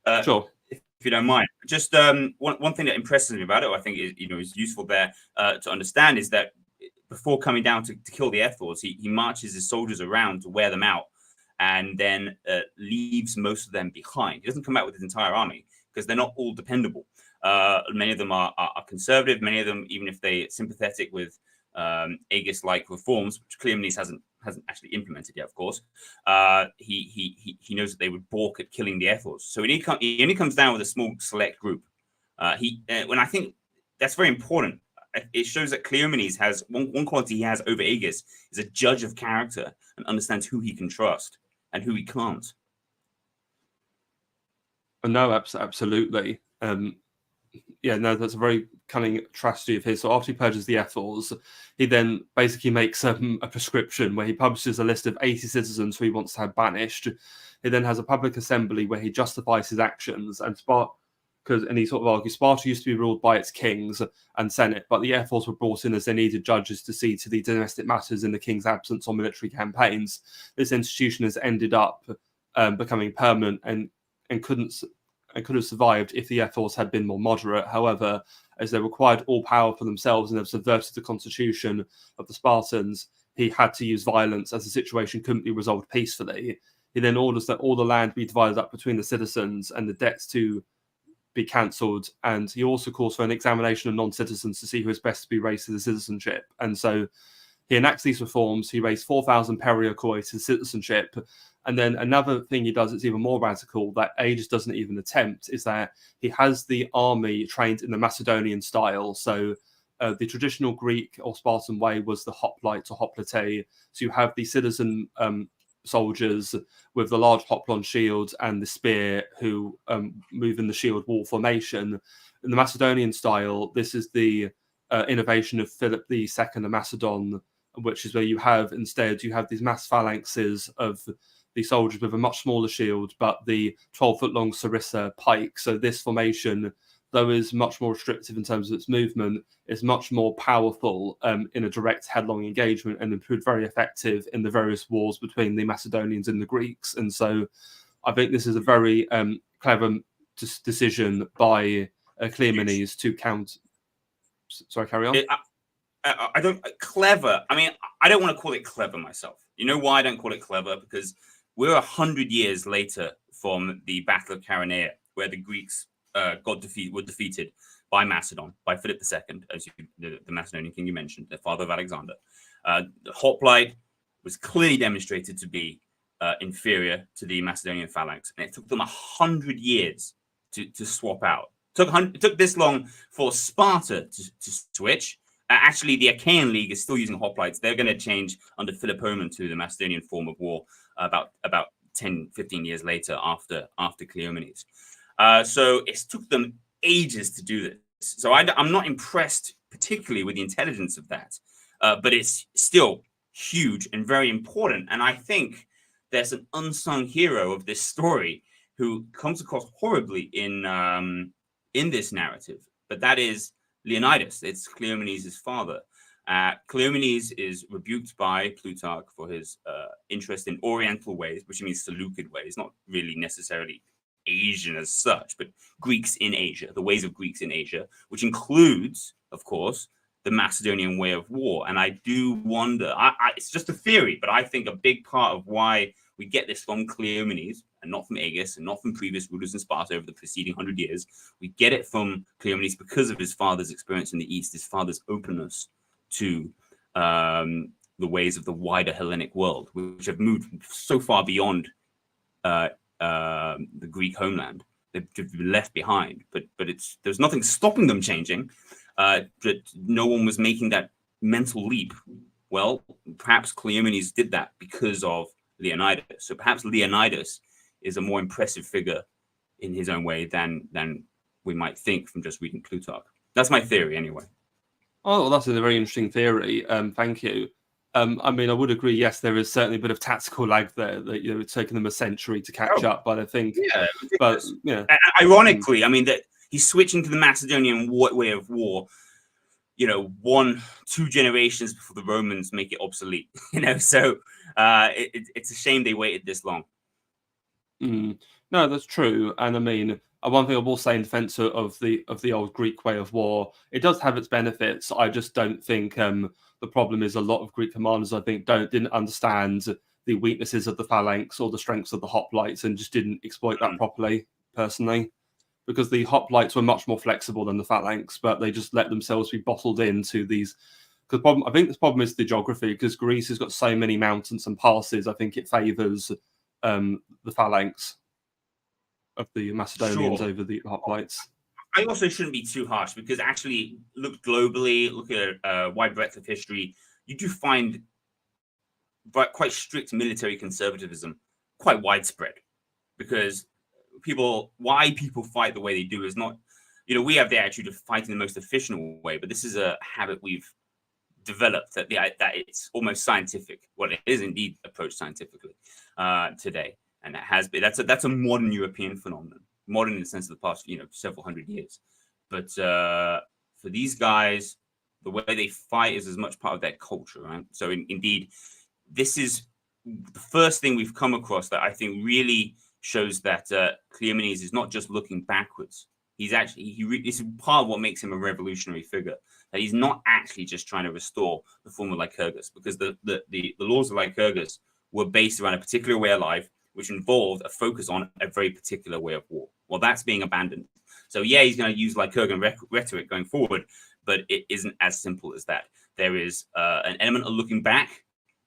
bit? Sure. If you don't mind. Just one thing that impresses me about it, I think is useful there to understand, is that before coming down to kill the Ethels, he marches his soldiers around to wear them out, and then leaves most of them behind. He doesn't come out with his entire army because they're not all dependable. Many of them are conservative. Many of them, even if they're sympathetic with Agis-like reforms, which Cleomenes hasn't actually implemented yet, of course, he knows that they would balk at killing the Ethels. So he only comes down with a small select group. When I think that's very important. It shows that Cleomenes has one quality he has over Agis is a judge of character and understands who he can trust and who he can't. No, absolutely. Yeah, no, that's a very cunning strategy of his. So after he purges the Ethels, he then basically makes a prescription where he publishes a list of 80 citizens who he wants to have banished. He then has a public assembly where he justifies his actions, and he sort of argues Sparta used to be ruled by its kings and senate, but the Ethels were brought in as they needed judges to see to the domestic matters in the king's absence on military campaigns. This institution has ended up becoming permanent and could have survived if the Ethels had been more moderate. However, as they required all power for themselves and have subverted the constitution of the Spartans, he had to use violence as the situation couldn't be resolved peacefully. He then orders that all the land be divided up between the citizens and the debts to be cancelled, and he also calls for an examination of non-citizens to see who is best to be raised to the citizenship. And so he enacts these reforms. He raised 4,000 periakoi to citizenship. And then another thing he does that's even more radical that Agis doesn't even attempt is that he has the army trained in the Macedonian style. So the traditional Greek or Spartan way was the hoplite or hoplite. So you have the citizen soldiers with the large hoplon shield and the spear who move in the shield wall formation. In the Macedonian style, this is the innovation of Philip II of Macedon, which is where you have these mass phalanxes of the soldiers with a much smaller shield, but the 12-foot long sarissa pike. So this formation, though is much more restrictive in terms of its movement, is much more powerful in a direct headlong engagement and proved very effective in the various wars between the Macedonians and the Greeks. And so I think this is a very clever decision by Cleomenes to count. Sorry, carry on. I don't clever. I mean, I don't want to call it clever myself. You know why I don't call it clever? Because we're 100 years later from the Battle of Chaeronea, where the Greeks were defeated by Macedon, by Philip II, as the Macedonian king you mentioned, the father of Alexander. The hoplite was clearly demonstrated to be inferior to the Macedonian phalanx, and it took them 100 years to swap out. It took this long for Sparta to switch. Actually, the Achaean League is still using hoplites. They're going to change under Philopoemen to the Macedonian form of war about 10, 15 years later after Cleomenes. So it took them ages to do this. So I'm not impressed particularly with the intelligence of that, but it's still huge and very important. And I think there's an unsung hero of this story who comes across horribly in this narrative, but that is Leonidas. It's Cleomenes' father. Cleomenes is rebuked by Plutarch for his interest in Oriental ways, which means Seleucid ways, not really necessarily Asian as such, but Greeks in Asia, the ways of Greeks in Asia, which includes, of course, the Macedonian way of war. And I do wonder, it's just a theory, but I think a big part of why we get this from Cleomenes and not from Agis and not from previous rulers in Sparta over the preceding 100 years, we get it from Cleomenes because of his father's experience in the East, his father's openness to the ways of the wider Hellenic world, which have moved so far beyond the Greek homeland. They've been left behind, but there's nothing stopping them changing. But no one was making that mental leap. Well, perhaps Cleomenes did that because of Leonidas. So perhaps Leonidas is a more impressive figure in his own way than we might think from just reading Plutarch. That's my theory, anyway. Oh, well, that's a very interesting theory. Thank you. I mean, I would agree. Yes, there is certainly a bit of tactical lag there. That it's taken them a century to catch up. But I think, but ironically, I mean that he's switching to the Macedonian way of war. 1-2 generations before the Romans make it obsolete. So it's a shame they waited this long. No, that's true. And I mean, one thing I will say in defense of the old Greek way of war, it does have its benefits. I just don't think the problem is a lot of Greek commanders, I think, didn't understand the weaknesses of the phalanx or the strengths of the hoplites and just didn't exploit that properly, personally. Because the hoplites were much more flexible than the phalanx, but they just let themselves be bottled into these. I think this problem is the geography, because Greece has got so many mountains and passes. I think it favours the phalanx of the Macedonians over the hoplites. I also shouldn't be too harsh, because actually, look globally, look at a wide breadth of history, you do find quite strict military conservatism quite widespread, because why people fight the way they do is not, we have the attitude of fighting the most efficient way, but this is a habit we've developed that it's almost scientific. Well, it is indeed approached scientifically today, and it has been. That's a modern European phenomenon, modern in the sense of the past, several hundred years. But for these guys, the way they fight is as much part of their culture, right? So indeed, this is the first thing we've come across that I think really shows that Cleomenes is not just looking backwards. He's actually this is part of what makes him a revolutionary figure. That he's not actually just trying to restore the form of Lycurgus, because the laws of Lycurgus were based around a particular way of life, which involved a focus on a very particular way of war. Well, that's being abandoned. So yeah, he's going to use Lycurgan rhetoric going forward, but it isn't as simple as that. There is an element of looking back,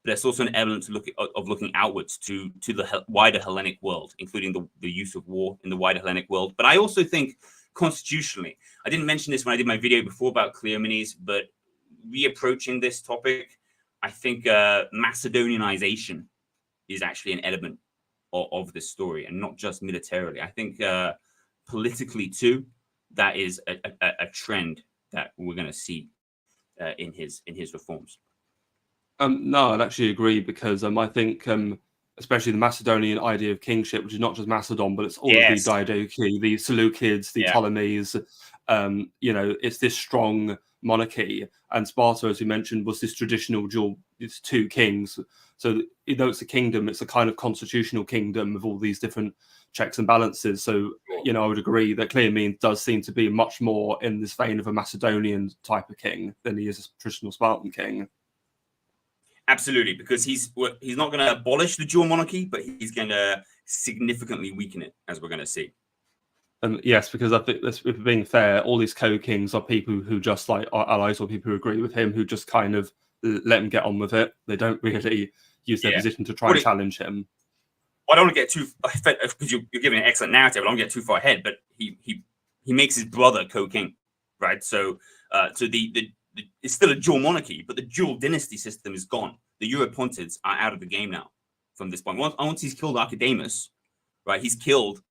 but there's also an element of looking outwards to the wider Hellenic world, including the use of war in the wider Hellenic world. But I also think constitutionally, I didn't mention this when I did my video before about Cleomenes, but reapproaching this topic, I think Macedonianization is actually an element of this story, and not just militarily. I think politically too, that is a trend that we're going to see in his reforms. No, I'd actually agree, because I think especially the Macedonian idea of kingship, which is not just Macedon, but it's all of the Diadochi, the Seleucids, the Ptolemies. It's this strong monarchy, and Sparta, as we mentioned, was this traditional dual. It's two kings. So though it's a kingdom, it's a kind of constitutional kingdom with all these different checks and balances. So I would agree that Cleomenes does seem to be much more in this vein of a Macedonian type of king than he is a traditional Spartan king. Absolutely, because he's not going to abolish the dual monarchy, but he's going to significantly weaken it, as we're going to see. Yes, because I think, if we're being fair, all these co-kings are people who just are allies or people who agree with him, who just kind of let him get on with it. They don't really use their position to try and challenge him. I don't want to get too, because you're giving an excellent narrative. I don't want to get too far ahead, but he makes his brother co-king, right? So it's still a dual monarchy, but the dual dynasty system is gone. The Europontids are out of the game now. from this point. Once he's killed Archidamus, right? He's killed.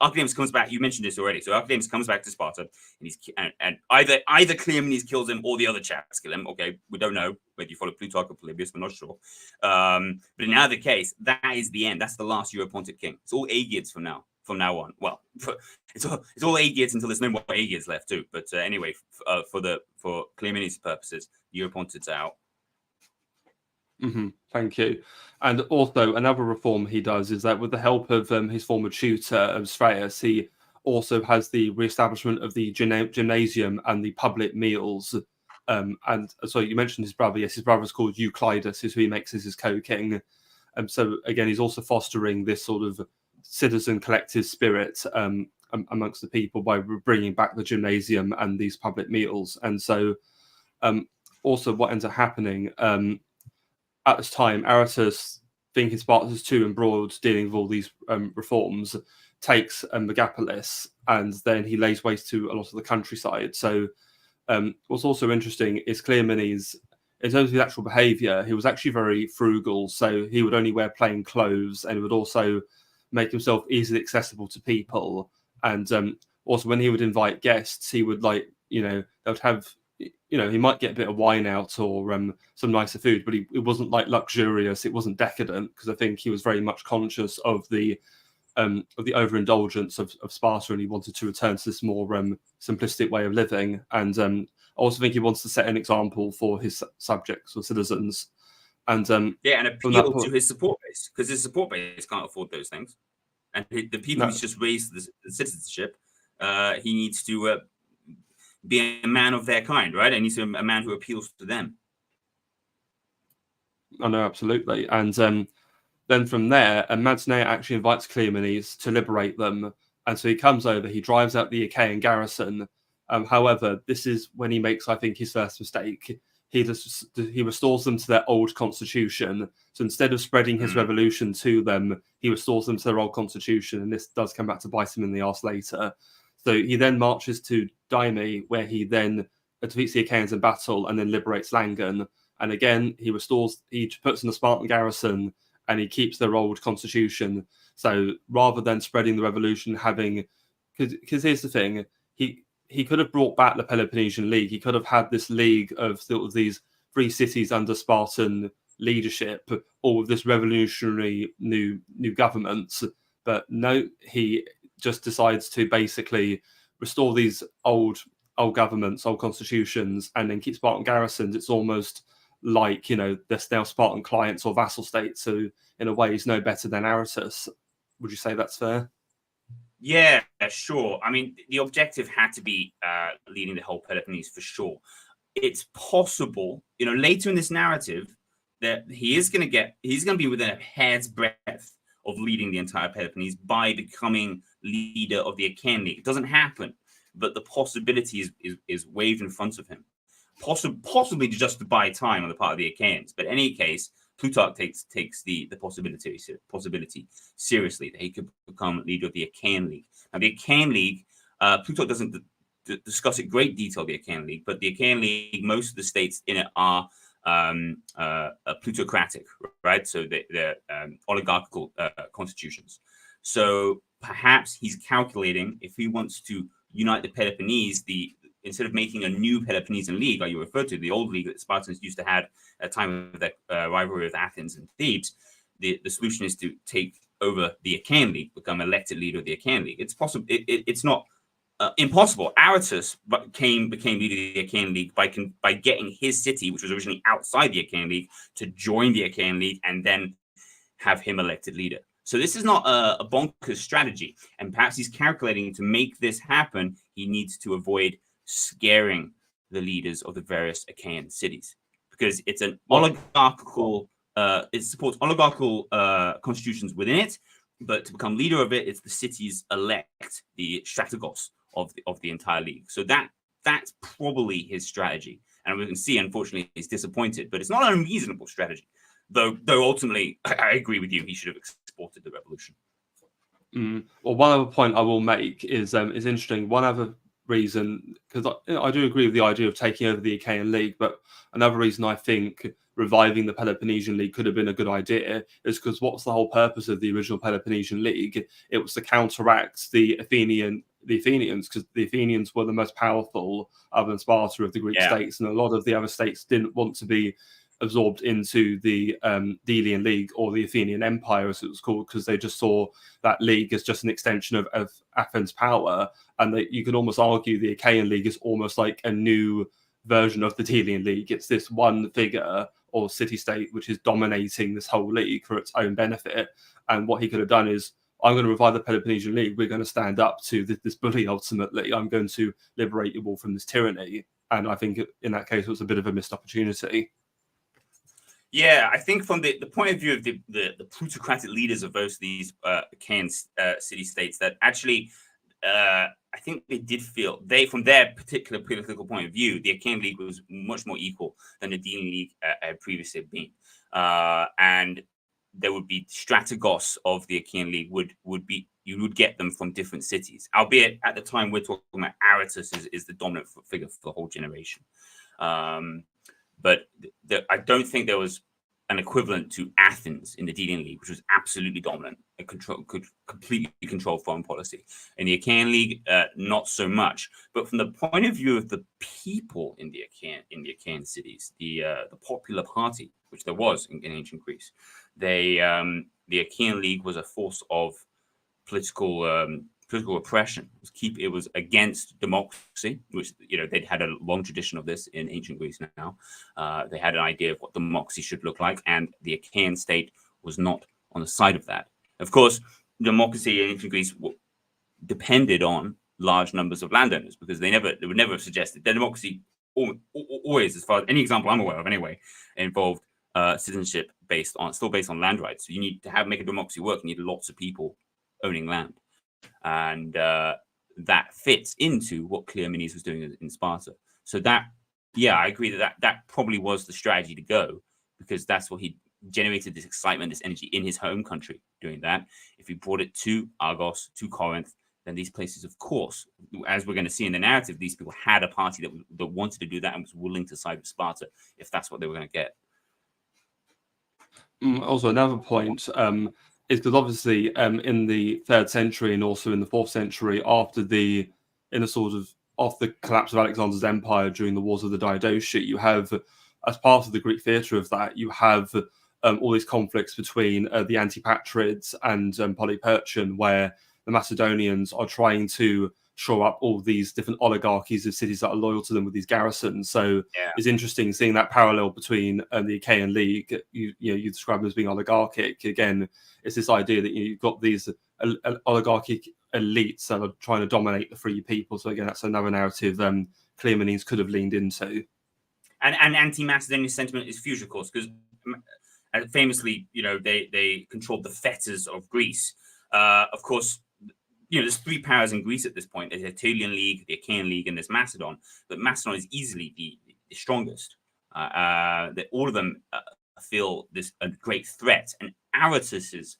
Archidamus comes back. You mentioned this already. So Archidamus comes back to Sparta, and either Cleomenes kills him or the other chaps kill him. Okay, we don't know whether you follow Plutarch or Polybius. We're not sure. But in either case, that is the end. That's the last Europontic king. It's all Agids from now on. Well, it's all Agids until there's no more Agids left too. But anyway, for Cleomenes' purposes, Europontids are out. Thank you. And also another reform he does is that with the help of his former tutor, Sphaeus, he also has the re-establishment of the gymnasium and the public meals. And so you mentioned his brother. Yes, his brother is called Euclides, who he makes as his co-king. So again, he's also fostering this sort of citizen collective spirit amongst the people by bringing back the gymnasium and these public meals. And so also what ends up happening at this time, Aratus, thinking Sparta is too embroiled dealing with all these reforms, takes Megapolis, and then he lays waste to a lot of the countryside. So what's also interesting is Cleomenes, in terms of his actual behaviour, he was actually very frugal. So he would only wear plain clothes, and he would also make himself easily accessible to people. And also when he would invite guests, he would they would have, he might get a bit of wine out or some nicer food, but it wasn't like luxurious. It wasn't decadent, because I think he was very much conscious of the overindulgence of Sparta, and he wanted to return to this more simplistic way of living. And I also think he wants to set an example for his subjects or citizens. And and appeal to his support base, because his support base can't afford those things. And the people he's just raised the citizenship, he needs to be a man of their kind, right? And he's a man who appeals to them. I know, absolutely. And then from there, Mantinea actually invites Cleomenes to liberate them. And so he comes over, he drives out the Achaean garrison. However, this is when he makes, I think, his first mistake. He restores them to their old constitution. So instead of spreading his revolution to them, he restores them to their old constitution. And this does come back to bite him in the arse later. So he then marches to Dyme, where he then defeats the Achaeans in battle and then liberates Langan. And again, he puts in a Spartan garrison, and he keeps their old constitution. So rather than spreading the revolution, because here's the thing, he could have brought back the Peloponnesian League. He could have had this league of sort of these 3 cities under Spartan leadership, all with this revolutionary new government. But no, he just decides to basically restore these old governments, old constitutions, and then keep Spartan garrisons. It's almost like, they're now Spartan clients or vassal states. So in a way, he's no better than Aratus. Would you say that's fair? Yeah, sure. I mean, the objective had to be leading the whole Peloponnese for sure. It's possible, later in this narrative, that he's going to be within a hair's breadth of leading the entire Peloponnese by becoming leader of the Achaean League. It doesn't happen, but the possibility is waved in front of him. Possibly just to buy time on the part of the Achaeans. But in any case, Plutarch takes the possibility seriously, that he could become leader of the Achaean League. Now, the Achaean League, Plutarch doesn't discuss in great detail the Achaean League, but the Achaean League, most of the states in it are plutocratic, right? So they're oligarchical constitutions. So perhaps he's calculating, if he wants to unite the Peloponnese, instead of making a new Peloponnesian League, like you referred to, the old league that Spartans used to have at the time of their rivalry with Athens and Thebes, the solution is to take over the Achaean League, become elected leader of the Achaean League. It's possible. It's not impossible. Aratus became leader of the Achaean League by getting his city, which was originally outside the Achaean League, to join the Achaean League and then have him elected leader. So this is not a bonkers strategy. And perhaps he's calculating, to make this happen, he needs to avoid scaring the leaders of the various Achaean cities, because it's an oligarchical, it supports oligarchical constitutions within it, but to become leader of it, it's the cities elect the strategos of the entire league. So that's probably his strategy, and we can see, unfortunately, he's disappointed, but it's not an unreasonable strategy. Though ultimately, I agree with you, he should have exported the revolution. Well, one other point I will make is interesting. One other reason, because I do agree with the idea of taking over the Achaean League, but another reason I think reviving the Peloponnesian League could have been a good idea is because what's the whole purpose of the original Peloponnesian League? It was to counteract the Athenians, because the Athenians were the most powerful, other than Sparta, of the Greek states, and a lot of the other states didn't want to be absorbed into the Delian League, or the Athenian Empire as it was called, because they just saw that league as just an extension of Athens' power. And that you can almost argue the Achaean League is almost like a new version of the Delian League. It's this one figure or city-state which is dominating this whole league for its own benefit. And what he could have done is, I'm going to revive the Peloponnesian League. We're going to stand up to this bully ultimately. I'm going to liberate you all from this tyranny. And I think in that case, it was a bit of a missed opportunity. Yeah, I think from the point of view of the plutocratic leaders of both of these Achaean city-states, that actually, I think they did feel, from their particular political point of view, the Achaean League was much more equal than the Delian League had previously been. And there would be strategos of the Achaean League you would get them from different cities, albeit at the time we're talking about Aratus is the dominant figure for the whole generation. But I don't think there was an equivalent to Athens in the Delian League, which was absolutely dominant and could completely control foreign policy. In the Achaean League, not so much. But from the point of view of the people in the Achaean cities, the popular party, which there was in ancient Greece, the Achaean League was a force of political oppression. It was against democracy, which they'd had a long tradition of this in ancient Greece. Now they had an idea of what democracy should look like, and the Achaean state was not on the side of that. Of course, democracy in ancient Greece depended on large numbers of landowners, because they would never have suggested that democracy always, as far as any example I'm aware of anyway, involved citizenship still based on land rights. So you need to make a democracy work. You need lots of people owning land. And that fits into what Cleomenes was doing in Sparta. So I agree that probably was the strategy to go, because that's what he generated, this excitement, this energy in his home country doing that. If he brought it to Argos, to Corinth, then these places, of course, as we're going to see in the narrative, these people had a party that wanted to do that and was willing to side with Sparta if that's what they were going to get. Also, another point is because obviously in the 3rd century and also in the 4th century, after the collapse of Alexander's empire during the Wars of the Diadochi, you have, as part of the Greek theatre of that, you have all these conflicts between the Antipatrids and Polyperchon, where the Macedonians are trying to shore up all these different oligarchies of cities that are loyal to them with these garrisons. So it's interesting seeing that parallel between the Achaean League. You describe them as being oligarchic. Again, it's this idea that you've got these oligarchic elites that are trying to dominate the free people. So again, that's another narrative Cleomenes could have leaned into. And anti-Macedonian sentiment is huge, of course, because famously, they controlled the fetters of Greece. Of course, there's 3 powers in Greece at this point. There's the Aetolian League, the Achaean League, and there's Macedon. But Macedon is easily the strongest. All of them feel this a great threat. And Aratus,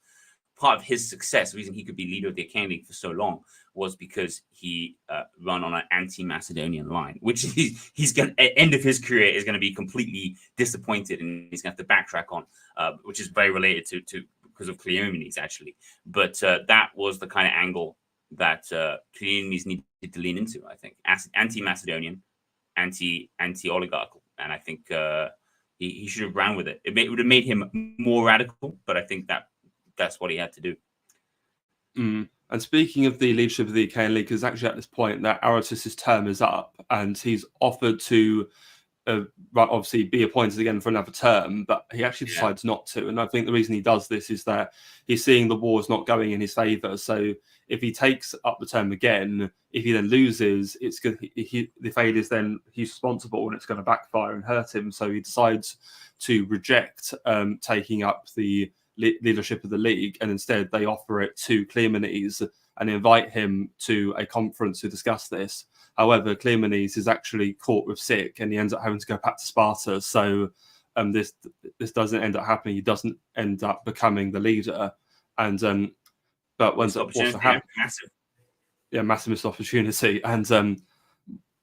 part of his success, the reason he could be leader of the Achaean League for so long, was because he run on an anti-Macedonian line, which he's going at the end of his career is going to be completely disappointed, and he's going to have to backtrack on, which is very related to because of Cleomenes, actually. But that was the kind of angle that Cleomenes needed to lean into, I think. Anti-Macedonian, anti-oligarchical. And I think he should have ran with it. It would have made him more radical, but I think that's what he had to do. And speaking of the leadership of the Achaean League, it's actually at this point that Aratus' term is up, and he's offered to obviously be appointed again for another term, but he actually decides not to. And I think the reason he does this is that he's seeing the wars not going in his favor. So if he takes up the term again, if he then loses, it's going the failures, then he's responsible, and it's going to backfire and hurt him. So he decides to reject taking up the leadership of the league, and instead they offer it to Cleomenes and invite him to a conference to discuss this. However, Cleomenes is actually caught with sick, and he ends up having to go back to Sparta. So this doesn't end up happening. He doesn't end up becoming the leader. And but when massive missed opportunity. And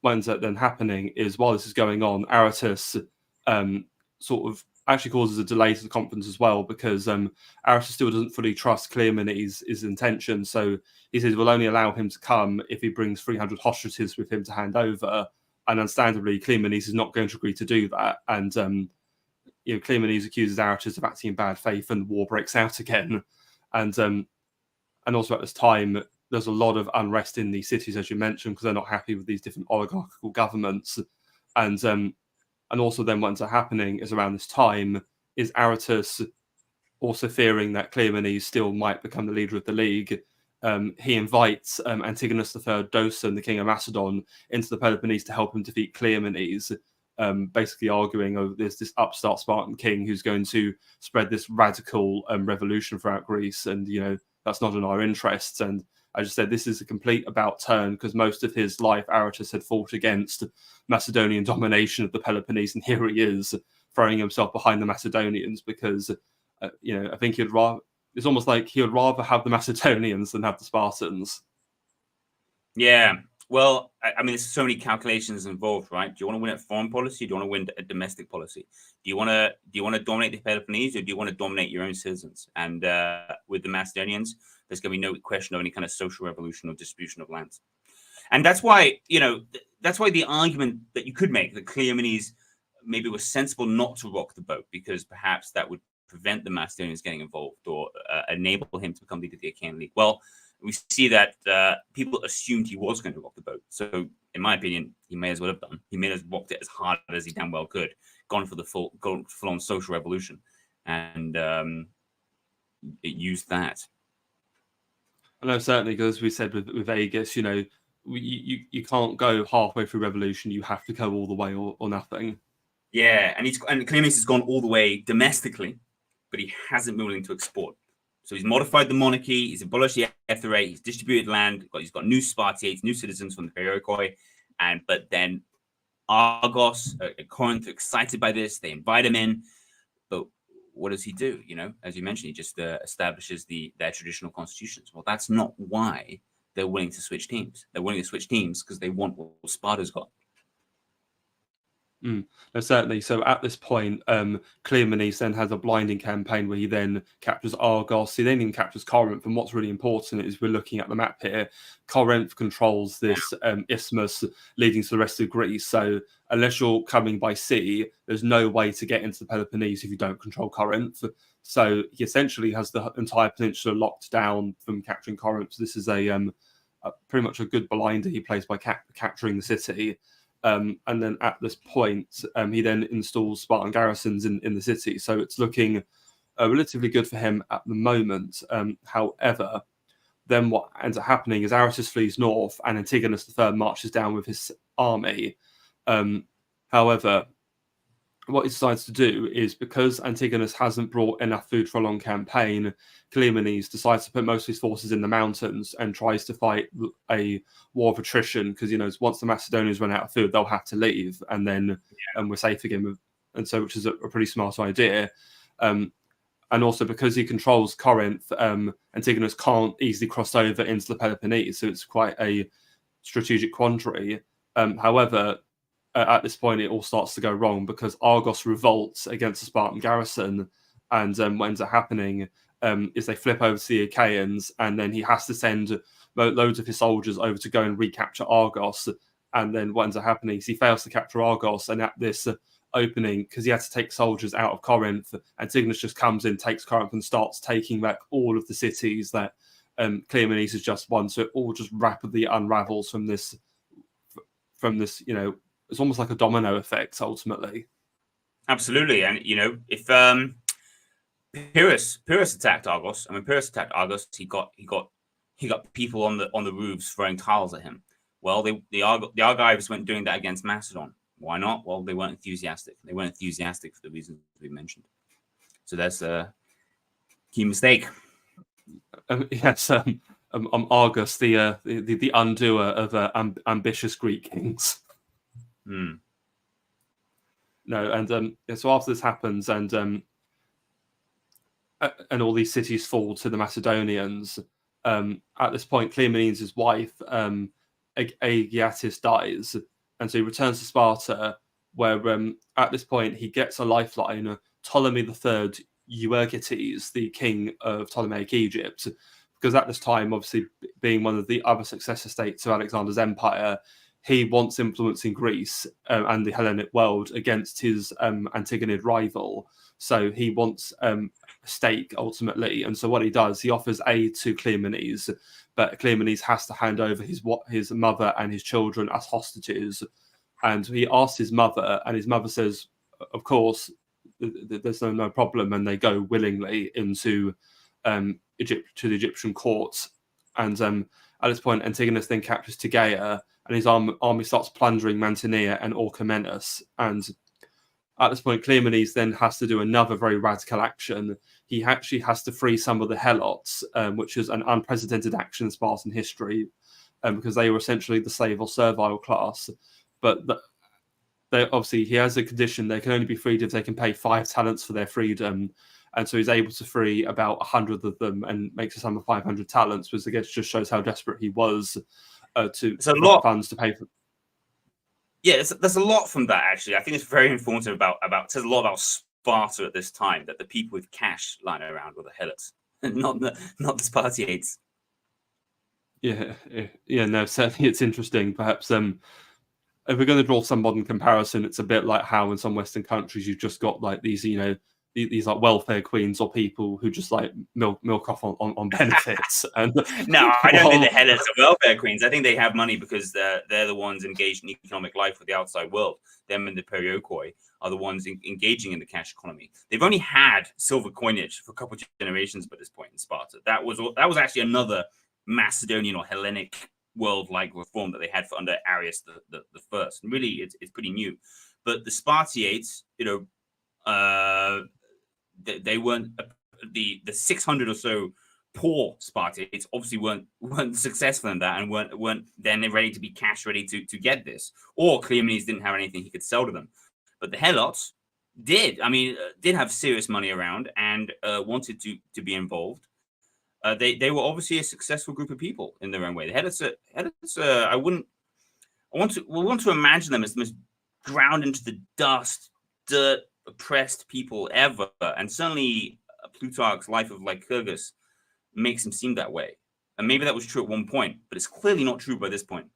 what ends up then happening is, while this is going on, Aratus sort of actually causes a delay to the conference as well, because Aratus still doesn't fully trust Cleomenes' intention. So he says we'll only allow him to come if he brings 300 hostages with him to hand over. And understandably, Cleomenes is not going to agree to do that. And Cleomenes accuses Aratus of acting in bad faith, and war breaks out again. And also at this time, there's a lot of unrest in these cities, as you mentioned, because they're not happy with these different oligarchical governments. And also then what ends up happening is around this time is Aratus, also fearing that Cleomenes still might become the leader of the League, he invites Antigonus III Doson, the king of Macedon, into the Peloponnese to help him defeat Cleomenes, basically arguing, oh, there's this upstart Spartan king who's going to spread this radical revolution throughout Greece, and that's not in our interests. And I just said this is a complete about turn, because most of his life Aratus had fought against Macedonian domination of the Peloponnese, and here he is throwing himself behind the Macedonians because I think it's almost like he would rather have the Macedonians than have the Spartans. Yeah, well, I mean, there's so many calculations involved, right? Do you want to win at foreign policy? Or do you want to win at domestic policy? Do you want to dominate the Peloponnese, or do you want to dominate your own citizens? And with the Macedonians, there's going to be no question of any kind of social revolution or distribution of lands. And that's why, that's why the argument that you could make that Cleomenes maybe was sensible not to rock the boat, because perhaps that would prevent the Macedonians getting involved or enable him to become leader of the Achaean League. Well, we see that people assumed he was going to rock the boat. So, in my opinion, he may as well have done. He may have rocked it as hard as he damn well could, gone for the full-on social revolution, and it used that. I know, certainly, because as we said with Agis, you can't go halfway through revolution. You have to go all the way or nothing. Yeah, and Cleomenes has gone all the way domestically, but he hasn't been willing to export. So he's modified the monarchy, he's abolished the Ephyrae, he's distributed land, he's got new Spartiates, new citizens from the Perioikoi, but then Argos, Corinth, are excited by this, they invite him in, but what does he do? As you mentioned, he just establishes their traditional constitutions. Well, that's not why they're willing to switch teams. They're willing to switch teams because they want what Sparta's got. No, certainly. So at this point, Cleomenes then has a blinding campaign where he then captures Argos. He then even captures Corinth. And what's really important is we're looking at the map here. Corinth controls this isthmus leading to the rest of Greece. So unless you're coming by sea, there's no way to get into the Peloponnese if you don't control Corinth. So he essentially has the entire peninsula locked down from capturing Corinth. So this is pretty much a good blinder he plays by capturing the city. And then at this point, he then installs Spartan garrisons in the city. So it's looking relatively good for him at the moment. However, then what ends up happening is Aratus flees north and Antigonus III marches down with his army. However, what he decides to do is, because Antigonus hasn't brought enough food for a long campaign, Cleomenes decides to put most of his forces in the mountains and tries to fight a war of attrition, because once the Macedonians run out of food, they'll have to leave, and then we're safe again. And so, which is a pretty smart idea. And also because he controls Corinth, Antigonus can't easily cross over into the Peloponnese, so it's quite a strategic quandary. However, at this point, it all starts to go wrong because Argos revolts against the Spartan garrison, and what ends up happening is they flip over to the Achaeans, and then he has to send loads of his soldiers over to go and recapture Argos. And then what ends up happening is he fails to capture Argos, and at this opening, because he had to take soldiers out of Corinth, Antigonus just comes in, takes Corinth, and starts taking back all of the cities that Cleomenes has just won. So it all just rapidly unravels from this. It's almost like a domino effect, ultimately. Absolutely, and if Pyrrhus attacked Argos, he got people on the roofs throwing tiles at him. Well, the Argives weren't doing that against Macedon. Why not? Well, they weren't enthusiastic. They weren't enthusiastic for the reasons we mentioned. So that's a key mistake. Yes, Argos, the undoer of ambitious Greek kings. No, and so after this happens, and all these cities fall to the Macedonians. At this point, Cleomenes' wife, Agis, dies, and so he returns to Sparta, where at this point he gets a lifeline Ptolemy III Euergetes, the king of Ptolemaic Egypt, because at this time, obviously being one of the other successor states of Alexander's empire, he wants influence in Greece and the Hellenic world against his Antigonid rival. So he wants a stake ultimately. And so what he does, he offers aid to Cleomenes, but Cleomenes has to hand over his mother and his children as hostages. And he asks his mother, and his mother says, of course, there's no problem. And they go willingly into Egypt, to the Egyptian court. And at this point, Antigonus then captures Tegea, and his army starts plundering Mantinea and Orchomenus. And at this point, Cleomenes then has to do another very radical action. He actually has to free some of the Helots, which is an unprecedented action in Spartan history, because they were essentially the slave or servile class. But obviously, he has a condition: they can only be freed if they can pay 5 talents for their freedom. And so he's able to free about 100 of them and makes a sum of 500 talents, which I guess just shows how desperate he was to provide funds to pay for. Yeah, there's a lot from that, actually. I think it's very informative about it says a lot about Sparta at this time, that the people with cash lying around were the Helots, not the Spartiates. Yeah, no, certainly it's interesting. Perhaps if we're going to draw some modern comparison, it's a bit like how in some Western countries you've just got like these, these like welfare queens or people who just like milk off on benefits. And no, I don't think the Helots are welfare queens. I think they have money because they're the ones engaged in economic life with the outside world. Them and the Periokoi are the ones engaging in the cash economy. They've only had silver coinage for a couple of generations by this point in Sparta. That was actually another Macedonian or Hellenic world-like reform that they had for under Arius the first. And really, it's pretty new. But the Spartiates, they weren't the 600 or so poor Spartiates obviously weren't successful in that, and weren't then ready to be cash ready to get this, or Cleomenes didn't have anything he could sell to them. But the Helots did have serious money around and wanted to be involved. They were obviously a successful group of people in their own way. The Helots I want to imagine them as the most ground into the dirt, oppressed people ever, and certainly Plutarch's Life of Lycurgus makes him seem that way. And maybe that was true at one point, but it's clearly not true by this point.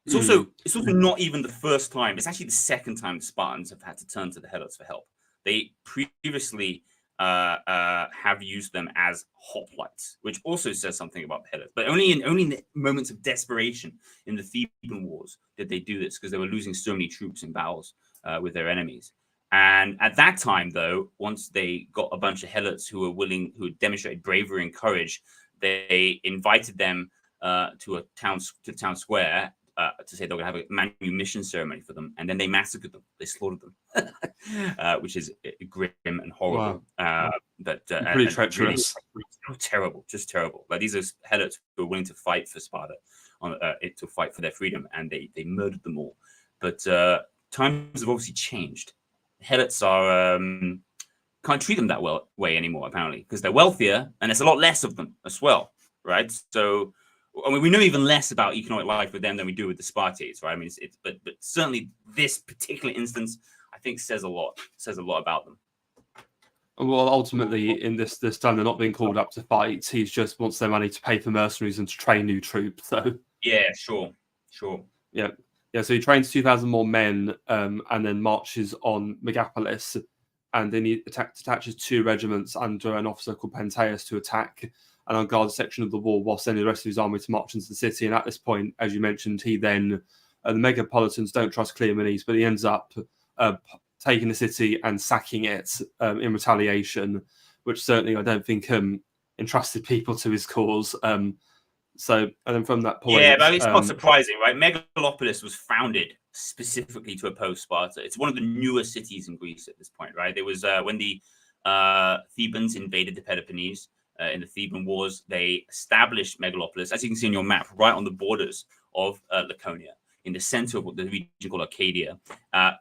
It's also not even the first time. It's actually the second time the Spartans have had to turn to the Helots for help. They previously have used them as hoplites, which also says something about the Helots. But only in the moments of desperation in the Theban Wars did they do this, because they were losing so many troops in battles with their enemies. And at that time, though, once they got a bunch of Helots who had demonstrated bravery and courage, they invited them to the town square to say they were going to have a manumission ceremony for them, and then they massacred them. They slaughtered them, which is grim and horrible. Wow. Pretty treacherous. Really terrible, just terrible. Like, these are Helots who were willing to fight for Sparta, to fight for their freedom, and they murdered them all. But times have obviously changed. Helots can't treat them that way anymore, apparently, because they're wealthier and there's a lot less of them as well, right? So, I mean, we know even less about economic life with them than we do with the Spartiates, right? I mean, but certainly this particular instance, I think, says a lot about them. Well, ultimately, in this time, they're not being called up to fight. He just wants their money to pay for mercenaries and to train new troops. So yeah, sure. Yeah, so he trains 2,000 more men and then marches on Megapolis, and then he attaches 2 regiments under an officer called Pentheus to attack and unguard a section of the wall, while sending the rest of his army to march into the city. And at this point, as you mentioned, he then, the Megapolitans don't trust Cleomenes, but he ends up taking the city and sacking it in retaliation, which certainly I don't think entrusted people to his cause. So, and then from that point... Yeah, but it's not surprising, right? Megalopolis was founded specifically to oppose Sparta. It's one of the newer cities in Greece at this point, right? There was, when the Thebans invaded the Peloponnese in the Theban Wars, they established Megalopolis, as you can see on your map, right on the borders of Laconia, in the center of what the region called Arcadia,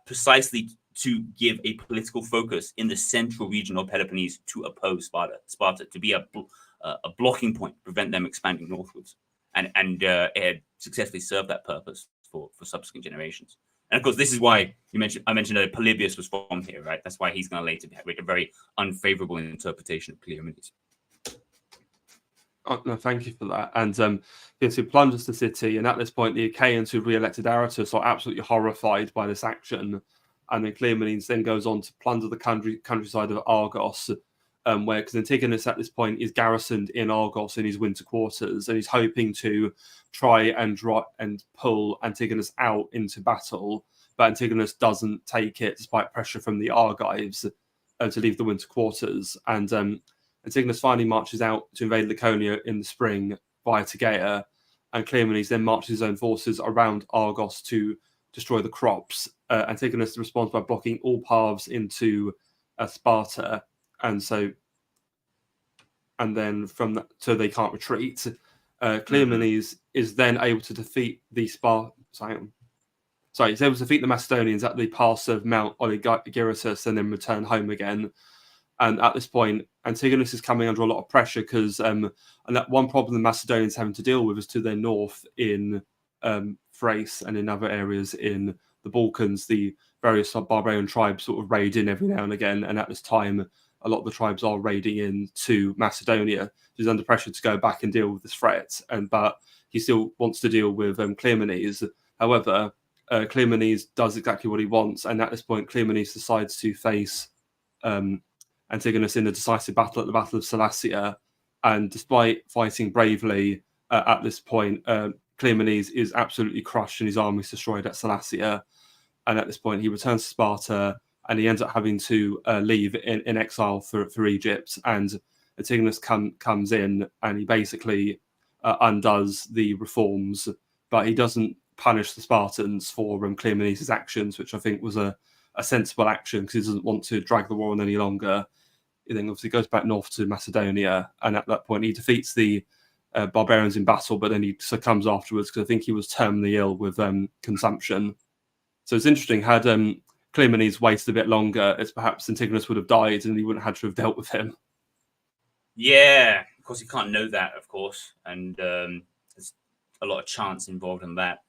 precisely to give a political focus in the central region of Peloponnese to oppose Sparta, to be a blocking point, prevent them expanding northwards, and it had successfully served that purpose for subsequent generations. And of course, this is why I mentioned that Polybius was from here, right? That's why he's going to later make a very unfavorable interpretation of Cleomenes. Oh, no, thank you for that. And yes, he plunders the city, and at this point, the Achaeans who re-elected Aratus are absolutely horrified by this action. And then Cleomenes then goes on to plunder the countryside of Argos, where because Antigonus at this point is garrisoned in Argos in his winter quarters, and he's hoping to try and pull Antigonus out into battle, but Antigonus doesn't take it despite pressure from the Argives to leave the winter quarters. And Antigonus finally marches out to invade Laconia in the spring via Tegea, and Cleomenes then marches his own forces around Argos to destroy the crops. Antigonus responds by blocking all paths into Sparta, and then from that, so they can't retreat. Cleomenes is then able to defeat the he's able to defeat the Macedonians at the pass of Mount Oligyrtus and then return home again. And at this point, Antigonus is coming under a lot of pressure because and that one problem the Macedonians having to deal with is to their north in Thrace and in other areas in the Balkans, the various barbarian tribes sort of raid in every now and again. And at this time, a lot of the tribes are raiding into Macedonia. He's under pressure to go back and deal with this threat, but he still wants to deal with Cleomenes. However, Cleomenes does exactly what he wants, and at this point, Cleomenes decides to face Antigonus in a decisive battle at the Battle of Salacia. And despite fighting bravely at this point, Cleomenes is absolutely crushed and his army is destroyed at Salacia. And at this point, he returns to Sparta and he ends up having to leave in exile for Egypt. And Antigonus comes in and he basically undoes the reforms, but he doesn't punish the Spartans for Cleomenes' actions, which I think was a sensible action because he doesn't want to drag the war on any longer. He then obviously goes back north to Macedonia, and at that point he defeats the barbarians in battle, but then he succumbs afterwards because I think he was terminally ill with consumption. So it's interesting, had Cleomenes waited a bit longer, it's perhaps Antigonus would have died and he wouldn't have had to have dealt with him. Yeah, of course you can't know that, of course, and there's a lot of chance involved in that.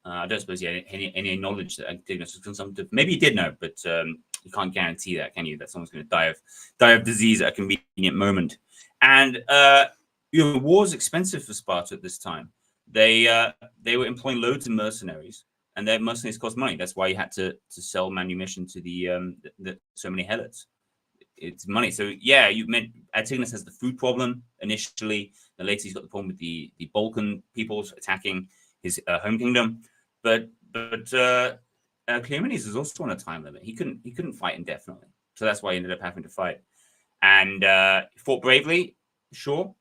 I don't suppose he had any knowledge that Antigonus was consumptive. Maybe he did know, but you can't guarantee that, can you? That someone's going to die of disease at a convenient moment. And war was expensive for Sparta at this time. They were employing loads of mercenaries, and their mercenaries cost money. That's why you had to sell manumission to the so many helots. It's money. So yeah, you meant Antigonus has the food problem initially. Then later he's got the problem with the Balkan peoples attacking his home kingdom. But Cleomenes is also on a time limit. He couldn't fight indefinitely, so that's why he ended up having to fight. And he fought bravely, sure.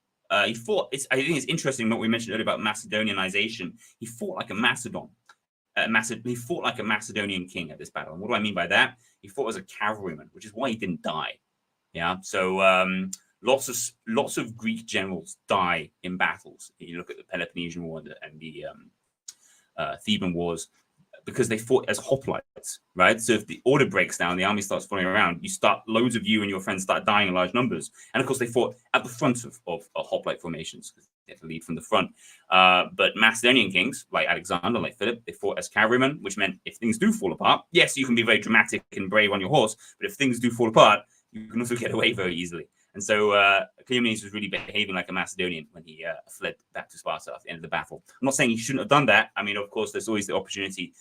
He fought. I think it's interesting what we mentioned earlier about Macedonianization. He fought like a Macedon. He fought like a Macedonian king at this battle. And what do I mean by that? He fought as a cavalryman, which is why he didn't die. Yeah. So lots of Greek generals die in battles. You look at the Peloponnesian War and the Theban Wars, because they fought as hoplites, right? So if the order breaks down, the army starts falling around, loads of you and your friends start dying in large numbers. And of course, they fought at the front of hoplite formations because they had to lead from the front. But Macedonian kings, like Alexander, like Philip, they fought as cavalrymen, which meant if things do fall apart, yes, you can be very dramatic and brave on your horse, but if things do fall apart, you can also get away very easily. And so Cleomenes was really behaving like a Macedonian when he fled back to Sparta at the end of the battle. I'm not saying he shouldn't have done that. I mean, of course, there's always the opportunity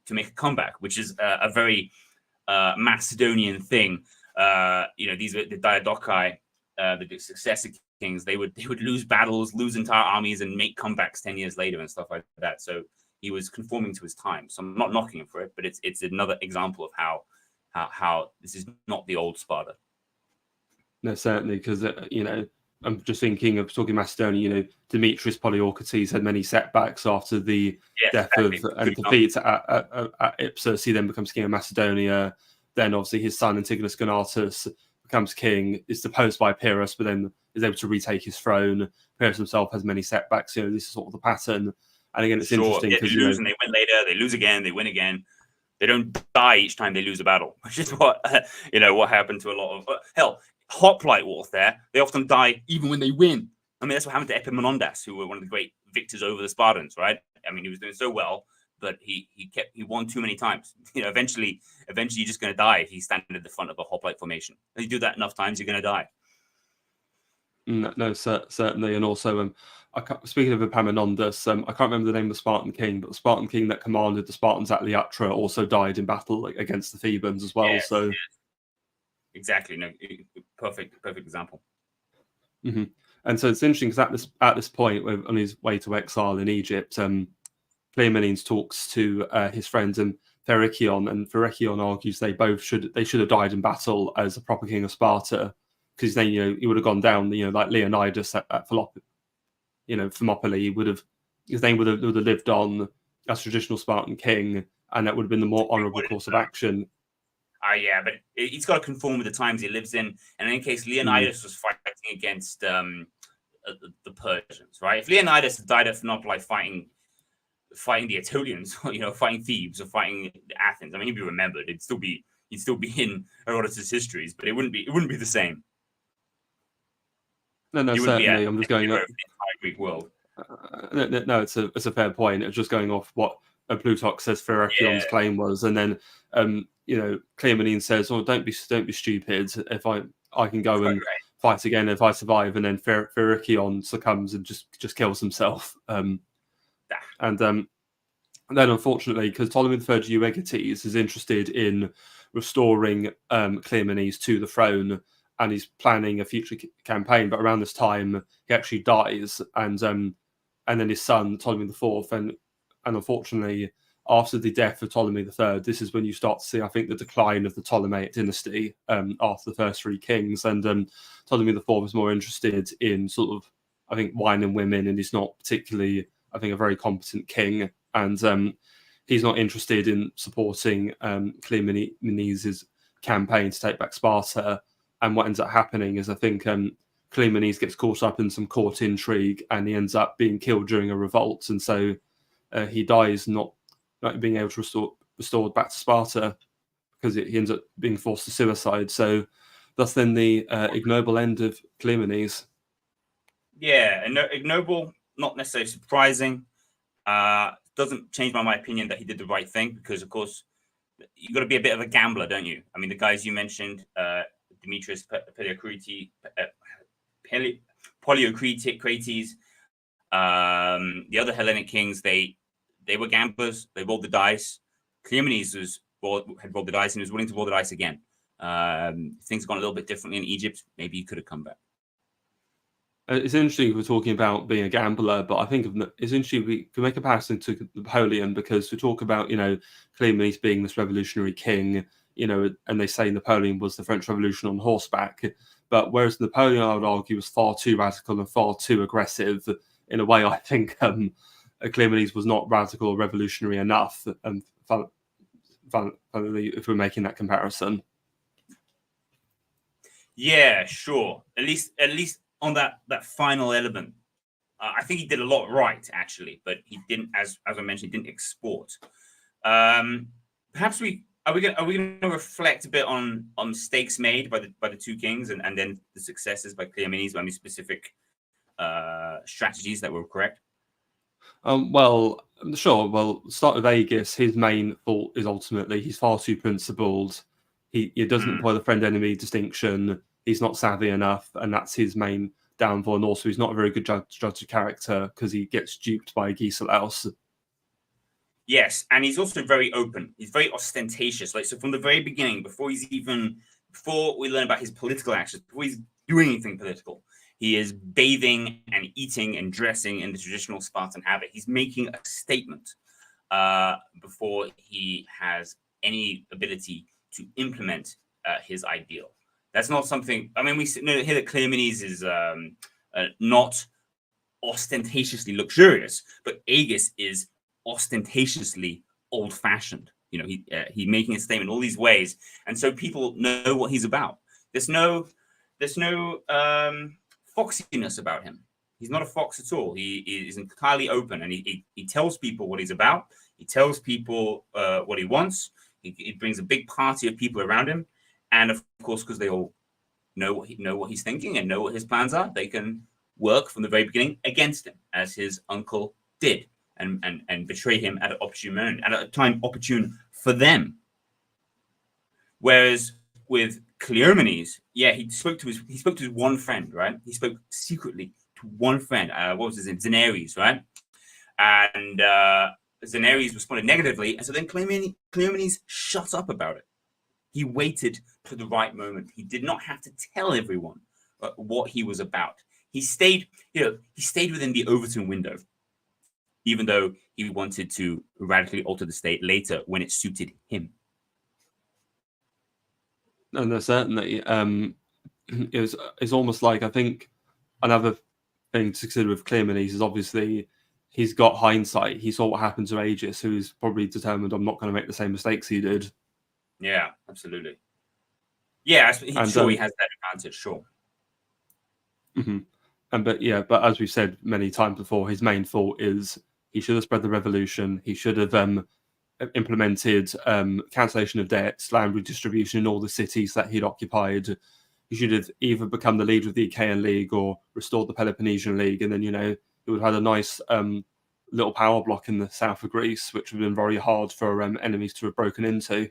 to make a comeback, which is a very Macedonian thing. These are the Diadochi, the successor kings. They would lose battles, lose entire armies, and make comebacks 10 years later and stuff like that. So he was conforming to his time. So I'm not knocking him for it, but it's another example of how this is not the old Sparta. No, certainly, because I'm just thinking of talking Macedonia. Demetrius Poliorcetes had many setbacks after the death of and defeat at Ipsus. He then becomes king of Macedonia. Then, obviously, his son Antigonus Gonatus becomes king, is deposed by Pyrrhus, but then is able to retake his throne. Pyrrhus himself has many setbacks. This is sort of the pattern. And again, it's interesting because they lose and they win later. They lose again. They win again. They don't die each time they lose a battle, which is what what happened to a lot of hell. Hoplite warfare, they often die even when they win. I mean, that's what happened to Epaminondas, who were one of the great victors over the Spartans, right? I mean, he was doing so well, but he won too many times. Eventually you're just going to die if you stand at the front of a hoplite formation. If you do that enough times, you're going to die. No, certainly, and also, speaking of Epaminondas, I can't remember the name of the Spartan king, but the Spartan king that commanded the Spartans at Leatra also died in battle against the Thebans as well. Yes, so, yes. Exactly, no, perfect example. Mm-hmm. And so it's interesting because at this point, on his way to exile in Egypt, Cleomenes talks to his friends and Pherekion, and Pherekion argues they should have died in battle as a proper king of Sparta, because then he would have gone down like Leonidas at Thermopylae, his name would have lived on as traditional Spartan king, and that would have been the more honourable course of action. Yeah, but he's got to conform with the times he lives in. And in case Leonidas was fighting against the Persians, right? If Leonidas had died at Thermopylae fighting the Aetolians, or fighting Thebes or fighting Athens, I mean, he'd be remembered. He'd still be in Herodotus' histories, but it wouldn't be the same. No, certainly. I'm just going up the entire Greek world. No, it's a fair point. It's just going off what Plutarch says Pherekion's claim was, and then Cleomenes says, "Oh, don't be stupid. If I can go and fight again if I survive," and then Pherekion succumbs and just kills himself. And then unfortunately, because Ptolemy III Euergetes is interested in restoring Cleomenes to the throne, and he's planning a future campaign, but around this time he actually dies, and then his son Ptolemy IV, and unfortunately, after the death of Ptolemy III, this is when you start to see, I think, the decline of the Ptolemaic dynasty after the first three kings, and Ptolemy IV is more interested in sort of, I think, wine and women, and he's not particularly, I think, a very competent king, and he's not interested in supporting Cleomenes' campaign to take back Sparta. And what ends up happening is, I think, Cleomenes gets caught up in some court intrigue, and he ends up being killed during a revolt, and so he dies not being able to restored back to Sparta, because he ends up being forced to suicide. So that's then the ignoble end of Cleomenes. Yeah, ignoble, not necessarily surprising. Doesn't change my opinion that he did the right thing, because, of course, you've got to be a bit of a gambler, don't you? I mean, the guys you mentioned, Demetrius Poliocrates, the other Hellenic kings, they were gamblers. They rolled the dice. Cleomenes had rolled the dice and was willing to roll the dice again. Things have gone a little bit differently in Egypt. Maybe he could have come back. It's interesting we're talking about being a gambler, but I think it's interesting we can make a comparison to Napoleon, because we talk about, Cleomenes being this revolutionary king, and they say Napoleon was the French Revolution on horseback. But whereas Napoleon, I would argue, was far too radical and far too aggressive, in a way, I think Cleomenes was not radical or revolutionary enough, if we're making that comparison. Yeah, sure. At least on that final element, I think he did a lot right, actually, but he didn't, as I mentioned, he didn't export. Perhaps are we going to reflect a bit on mistakes made by the two kings, and then the successes by Cleomenes, by any specific strategies that were correct? Well, sure. Well, start with Agis. His main fault is ultimately he's far too principled. He doesn't employ the friend-enemy distinction. He's not savvy enough, and that's his main downfall. And also, he's not a very good judge of character, because he gets duped by Agesilaus. Yes, and he's also very open. He's very ostentatious. So from the very beginning, before we learn about his political actions, before he's doing anything political, he is bathing and eating and dressing in the traditional Spartan habit. He's making a statement before he has any ability to implement his ideal. That's not something. I mean, we hear that Cleomenes is not ostentatiously luxurious, but Agis is ostentatiously old-fashioned. He making a statement all these ways, and so people know what he's about. There's no foxiness about him. He's not a fox at all. He is entirely open, and he tells people what he's about. He tells people what he wants. He brings a big party of people around him, and of course, because they all know what he's thinking and know what his plans are, they can work from the very beginning against him, as his uncle did. and betray him at an opportune moment, at a time opportune for them. Whereas with Cleomenes, yeah, he spoke to his one friend, right? He spoke secretly to one friend. What was his name? Xenares, right? And Xenares responded negatively, and so then Cleomenes shut up about it. He waited for the right moment. He did not have to tell everyone what he was about. He stayed within the Overton window, even though he wanted to radically alter the state later when it suited him. And certainly, it's almost like, I think another thing to consider with Cleomenes is obviously he's got hindsight. He saw what happened to Agis, who's probably determined, I'm not going to make the same mistakes he did. Yeah, absolutely. Yeah, he has that advantage, sure. Mm-hmm. But as we've said many times before, his main fault is he should have spread the revolution. He should have implemented cancellation of debts, land redistribution in all the cities that he'd occupied. He should have either become the leader of the Achaean League or restored the Peloponnesian League, and then he would have had a nice little power block in the south of Greece, which would have been very hard for enemies to have broken into.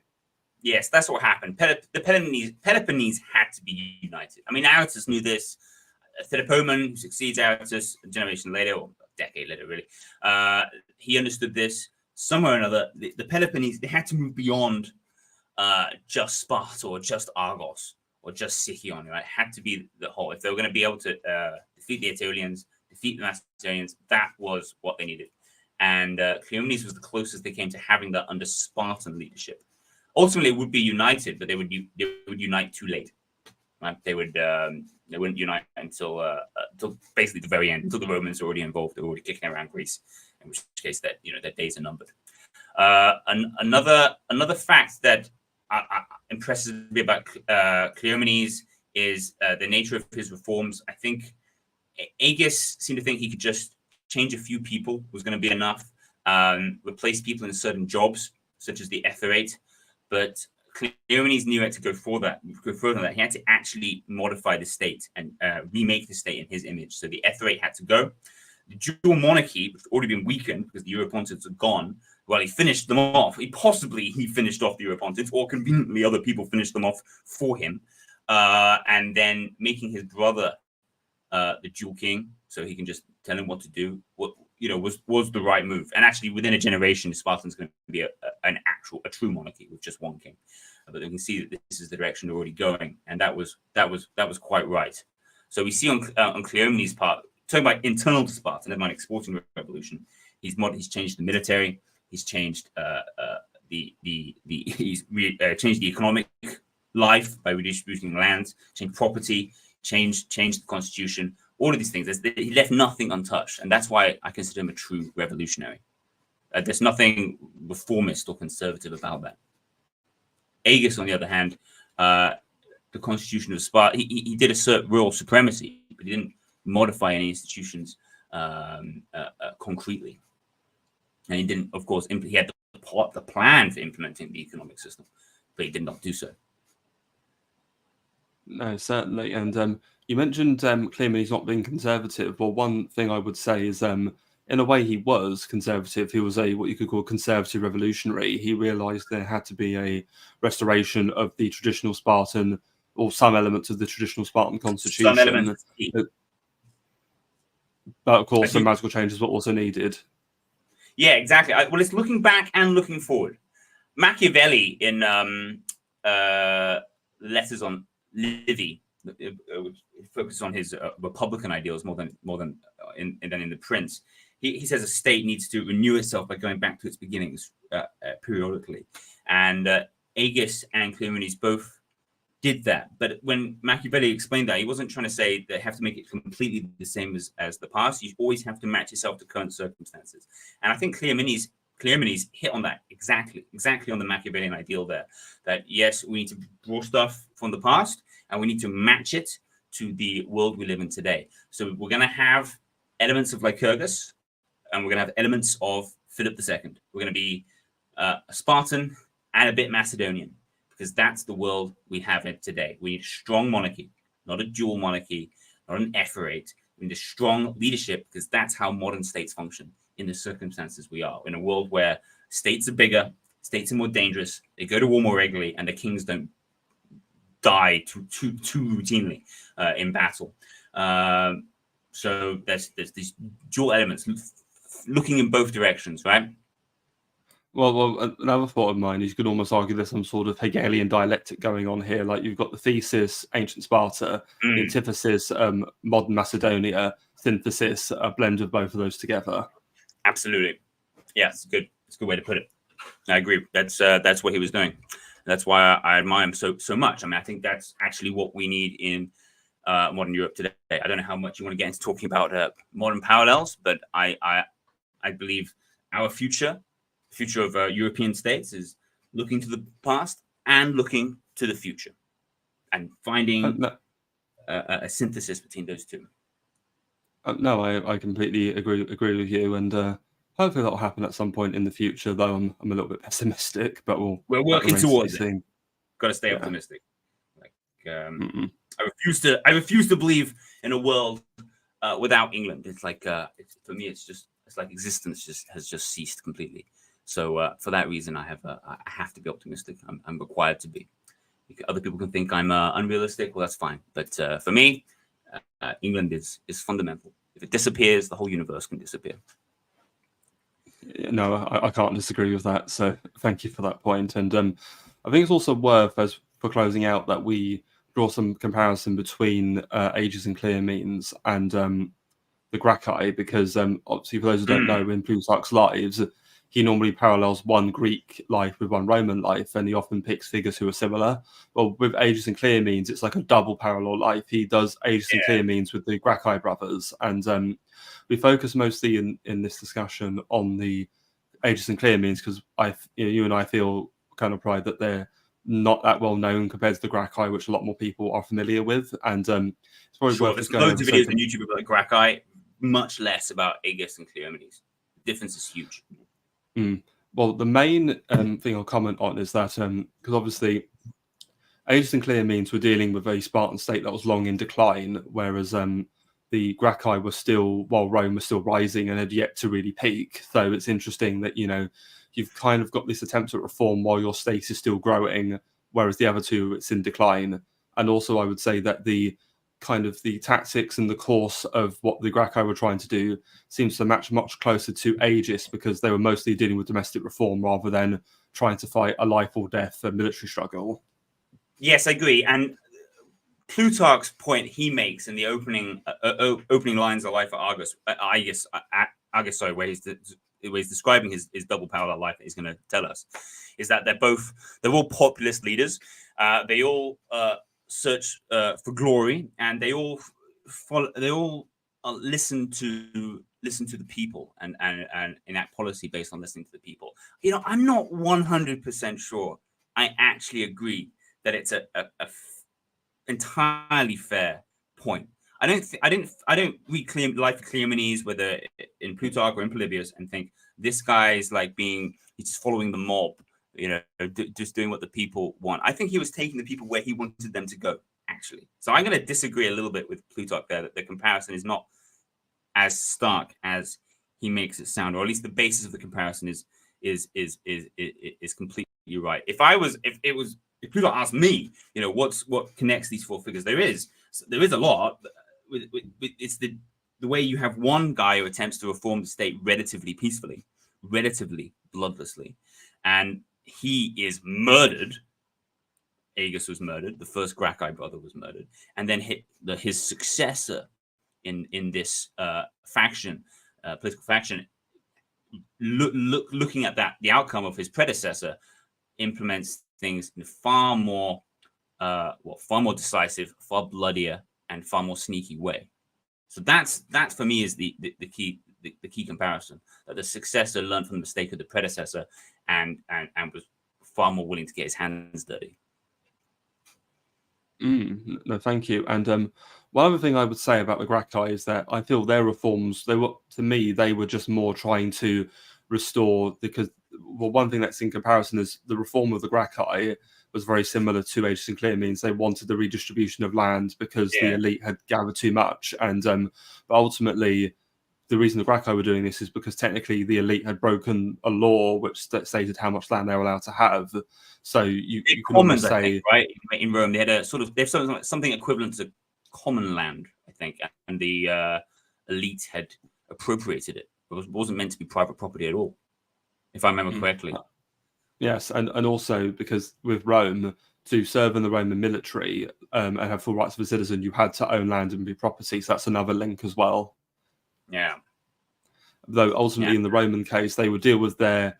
Yes, that's what happened. The Peloponnese had to be united. I mean, Aratus knew this. Philopoemen, who succeeds Aratus a generation later, or a decade later, really, he understood this. Somewhere or another, the Peloponnese, they had to move beyond just Sparta or just Argos or just Sicyon, right? It had to be the whole. If they were going to be able to defeat the Aetolians, defeat the Macedonians, that was what they needed. And Cleomenes was the closest they came to having that under Spartan leadership. Ultimately, it would be united, but they would unite too late. Right? They wouldn't unite until basically the very end, until the Romans are already involved. They're already kicking around Greece, in which case that their days are numbered. Another fact that impresses me about Cleomenes is the nature of his reforms. I think Agis seemed to think he could just change a few people was going to be enough, replace people in certain jobs, such as the Etherate. But Cleomenes knew how to go further than that. He had to actually modify the state and remake the state in his image. So the Etherate had to go. The dual monarchy, which had already been weakened because the Europontids are gone, well, he finished them off. He finished off the Europontids, or conveniently other people finished them off for him. And then making his brother the dual king, so he can just tell him what to do, was the right move. And actually, within a generation, Spartan's going to be a true monarchy with just one king. But you can see that this is the direction they're already going, and that was quite right. So we see on Cleomenes' part, talking about internal to Sparta, never mind exporting revolution. He's changed the military. He's changed he's changed the economic life by redistributing land, changed property, changed the constitution. All of these things. He left nothing untouched, and that's why I consider him a true revolutionary. There's nothing reformist or conservative about that. Agis, on the other hand, the constitution of Sparta, he did assert royal supremacy, but he didn't modify any institutions concretely. And he didn't, of course, he had the plan for implementing the economic system, but he did not do so. No, certainly. And you mentioned Cleomenes not being conservative. Well, one thing I would say is, in a way, he was conservative. He was what you could call conservative revolutionary. He realised there had to be a restoration of the traditional Spartan, or some elements of the traditional Spartan constitution. Some elements. But of course, some radical changes were also needed. Yeah, exactly. Well, it's looking back and looking forward. Machiavelli in Letters on Livy focuses on his republican ideals more than in the Prince. He says a state needs to renew itself by going back to its beginnings periodically, and Agis and Cleomenes both did that. But when Machiavelli explained that, he wasn't trying to say they have to make it completely the same as the past. You always have to match yourself to current circumstances, and I think Cleomenes hit on that exactly on the Machiavellian ideal there, that yes, we need to draw stuff from the past and we need to match it to the world we live in today. So we're going to have elements of Lycurgus and we're going to have elements of Philip II. We're going to be a Spartan and a bit Macedonian, because that's the world we have today. We need a strong monarchy, not a dual monarchy, not an Etherate. We need a strong leadership, because that's how modern states function. in the circumstances we are, in a world where states are bigger, states are more dangerous, they go to war more regularly, and the kings don't die too routinely in battle. So there's these dual elements looking in both directions, right? Well, another thought of mine is you could almost argue there's some sort of Hegelian dialectic going on here. Like you've got the thesis, ancient Sparta, the antithesis, modern Macedonia, synthesis, a blend of both of those together. Absolutely. Yeah, it's good. It's a good way to put it. I agree. That's what he was doing. That's why I admire him so much. I mean, I think that's actually what we need in modern Europe today. I don't know how much you want to get into talking about modern parallels, but I believe our future of European states is looking to the past and looking to the future, and finding a synthesis between those two. No, I completely agree with you, and hopefully that'll happen at some point in the future. Though I'm a little bit pessimistic, but we're working towards it. Got to stay optimistic. Like I refuse to believe in a world without England. It's like for me, it's like existence has just ceased completely. So for that reason, I have to be optimistic. I'm required to be. Other people can think I'm unrealistic. Well, that's fine. But for me, England is fundamental. If it disappears, the whole universe can disappear. No, I can't disagree with that. So thank you for that point. And I think it's also worth, as for closing out, that we draw some comparison between Agis and Cleomenes and the Gracchi, because obviously, for those who don't know, in Plutarch's Lives, he normally parallels one Greek life with one Roman life, and he often picks figures who are similar. Well, with Agis and Cleomenes, it's like a double parallel life. He does Agis and Cleomenes with the Gracchi brothers, and we focus mostly in this discussion on the Agis and Cleomenes because you and I feel kind of pride that they're not that well known compared to the Gracchi, which a lot more people are familiar with, and it's probably worth there's going loads of videos on YouTube about Gracchi, much less about Agis and Cleomenes. The difference is huge. Well, the main thing I'll comment on is that because obviously Agis and Cleomenes were dealing with a Spartan state that was long in decline, whereas the Gracchi were still, while Rome was still rising and had yet to really peak. So it's interesting that, you've kind of got this attempt at reform while your state is still growing, whereas the other two, it's in decline. And also I would say that the tactics and the course of what the Gracchi were trying to do seems to match much closer to Agis, because they were mostly dealing with domestic reform rather than trying to fight a life or death military struggle. Yes, I agree. And Plutarch's point he makes in the opening lines of Life of Agis, where he's describing his double parallel life that he's going to tell us, is that they're all populist leaders. They all search for glory, and they all listen to the people and enact policy based on listening to the people. I'm not 100% sure I actually agree that it's a entirely fair point. I don't read Life of Cleomenes, whether in Plutarch or in Polybius, and think this guy's he's just following the mob, just doing what the people want. I think he was taking the people where he wanted them to go, actually. So I'm going to disagree a little bit with Plutarch there, that the comparison is not as stark as he makes it sound, or at least the basis of the comparison is completely right. If Plutarch asked me, what connects these four figures, there is a lot. It's the way you have one guy who attempts to reform the state relatively peacefully, relatively bloodlessly, and he is murdered. Agis was murdered. The first Gracchi brother was murdered, and then his successor in this political faction, looking at the outcome of his predecessor, implements things in far more decisive, far bloodier, and far more sneaky way. So that for me is the key comparison, that the successor learned from the mistake of the predecessor and was far more willing to get his hands dirty. No, thank you. And one other thing I would say about the Gracchi is that I feel their reforms, they were just more trying to restore, because one thing that's in comparison is the reform of the Gracchi was very similar to Agis and Cleomenes. They wanted the redistribution of land because the elite had gathered too much, and but ultimately the reason the Gracchi were doing this is because technically the elite had broken a law which stated how much land they were allowed to have. So you can almost say, I think, right, in Rome, they had a sort of, they have something equivalent to common land, I think, and the elite had appropriated it. It wasn't meant to be private property at all, if I remember correctly. Yes, and also because with Rome, to serve in the Roman military and have full rights of a citizen, you had to own land and be property. So that's another link as well. Yeah. Though ultimately, in the Roman case, they would deal with that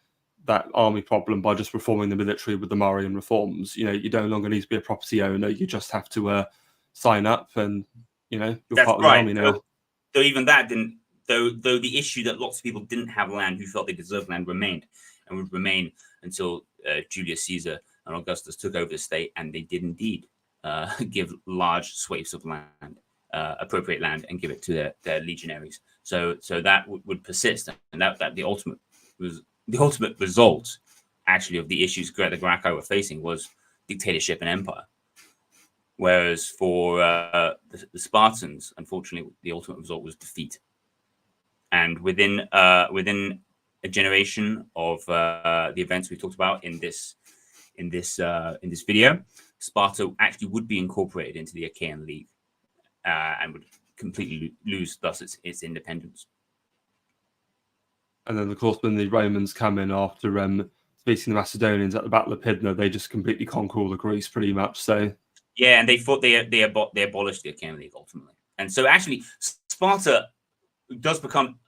army problem by just reforming the military with the Marian reforms. You no longer need to be a property owner. You just have to sign up, and you're part of the army now. Though even that didn't. Though the issue that lots of people didn't have land who felt they deserved land remained, and would remain until Julius Caesar and Augustus took over the state, and they did indeed give large swathes of land, appropriate land, and give it to their legionaries. So that would persist, and that the ultimate result, actually, of the issues the Gracchi were facing was dictatorship and empire. Whereas for the Spartans, unfortunately, the ultimate result was defeat. And within a generation of the events we talked about in this video, Sparta actually would be incorporated into the Achaean League and would completely lose thus its independence. And then, of course, when the Romans come in after defeating the Macedonians at the Battle of Pydna, they just completely conquer all of Greece, pretty much. So yeah, and they thought they abolished the Achaean League ultimately, and so actually Sparta does become,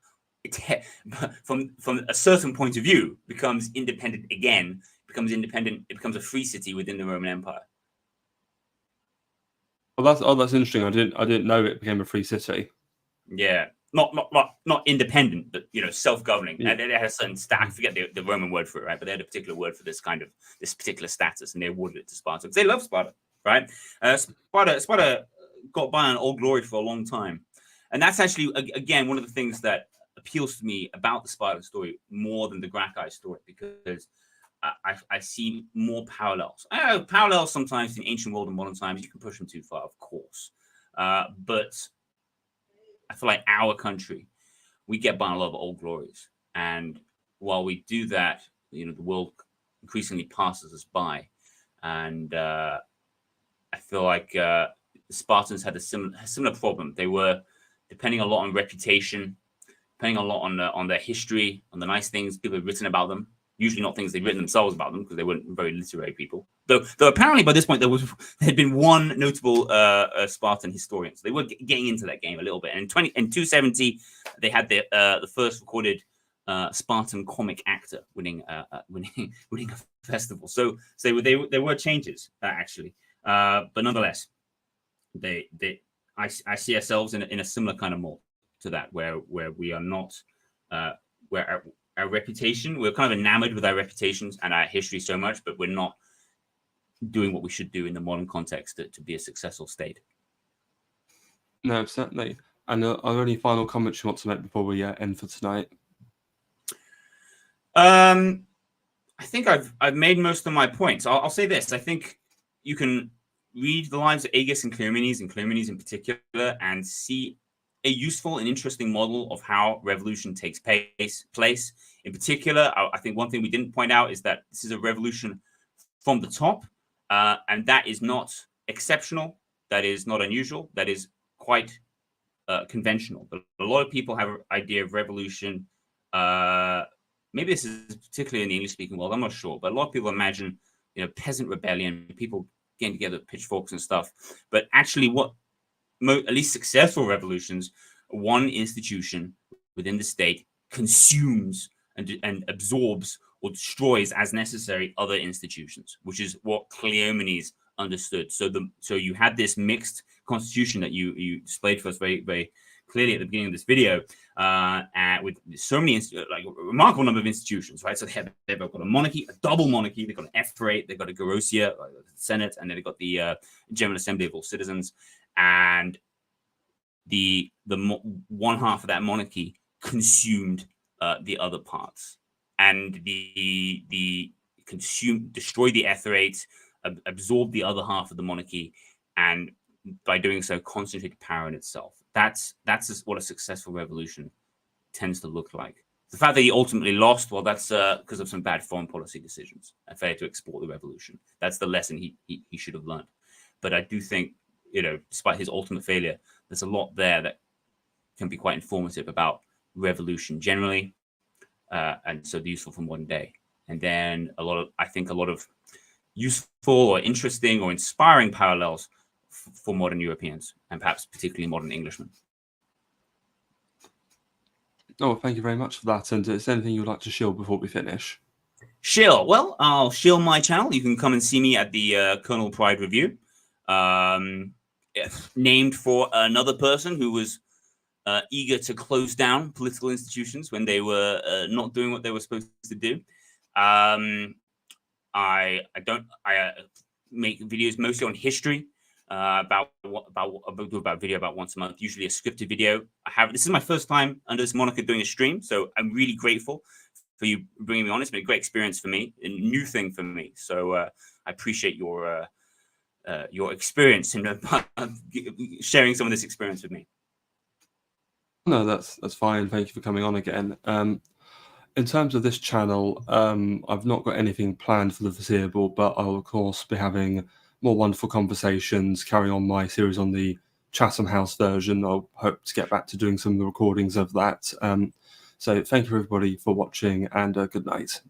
from a certain point of view, becomes independent again. It becomes a free city within the Roman Empire. Well, that's interesting. I didn't know it became a free city. Yeah, not independent, but self-governing. Yeah. And it had a certain status. I forget the Roman word for it, right? But they had a particular word for this particular status, and they awarded it to Sparta because they love Sparta, right? Sparta got by on Old Glory for a long time, and that's actually again one of the things that appeals to me about the Spartan story more than the Gracchi story, because I see more parallels. Parallels sometimes in ancient world and modern times. You can push them too far, of course, but I feel like our country, we get by a lot of old glories, and while we do that, the world increasingly passes us by, and I feel like the Spartans had a similar problem. They were depending a lot on reputation, depending a lot on their history, on the nice things people had written about them. Usually not things they'd written themselves about them, because they weren't very literary people. Though apparently by this point there had been one notable Spartan historian. So they were getting into that game a little bit. And in 270, they had the first recorded Spartan comic actor winning a festival. So there were changes actually, but nonetheless, I see ourselves in a similar kind of mold to that, where we are not where our reputation, we're kind of enamored with our reputations and our history so much, but we're not doing what we should do in the modern context to be a successful state. No, certainly. And are there any final comments you want to make before we end for tonight? I think I've made most of my points. I'll say this. I think you can read the lives of Agis and Cleomenes in particular, and see a useful and interesting model of how revolution takes place. In particular, I think one thing we didn't point out is that this is a revolution from the top, and that is not exceptional. That is not unusual. That is quite conventional. But a lot of people have an idea of revolution. Maybe this is particularly in the English-speaking world. I'm not sure, but a lot of people imagine, peasant rebellion, people getting together with pitchforks and stuff. But actually, what at least successful revolutions, one institution within the state consumes and absorbs or destroys as necessary other institutions, which is what Cleomenes understood. So you had this mixed constitution that you displayed for us very, very clearly at the beginning of this video, with so many, like a remarkable number of institutions, right? So they've got a monarchy, a double monarchy. They've got an ephorate, they've got a Gerousia, the Senate, and then they've got the General Assembly of all citizens. And the one half of that monarchy consumed the other parts, and destroyed the ephorate, absorbed the other half of the monarchy, and by doing so concentrated power in itself. That's what a successful revolution tends to look like. The fact that he ultimately lost, well, that's because of some bad foreign policy decisions and failure to export the revolution. That's the lesson he should have learned. But I do think, despite his ultimate failure, there's a lot there that can be quite informative about revolution generally, and so useful for modern day. And then I think a lot of useful or interesting or inspiring parallels for modern Europeans and perhaps particularly modern Englishmen. Oh, thank you very much for that. And is there anything you'd like to shill before we finish? Shill. Well, I'll shill my channel. You can come and see me at the Colonel Pride Review, named for another person who was eager to close down political institutions when they were not doing what they were supposed to do. I make videos mostly on history. About video about once a month, usually a scripted video. This is my first time under this moniker doing a stream, so I'm really grateful for you bringing me on. It's been a great experience for me, a new thing for me. So I appreciate your experience and sharing some of this experience with me. No, that's fine. Thank you for coming on again. In terms of this channel, I've not got anything planned for the foreseeable, but I'll of course be having more wonderful conversations, carrying on my series on the Chatham House version. I'll hope to get back to doing some of the recordings of that. So thank you everybody for watching, and good night.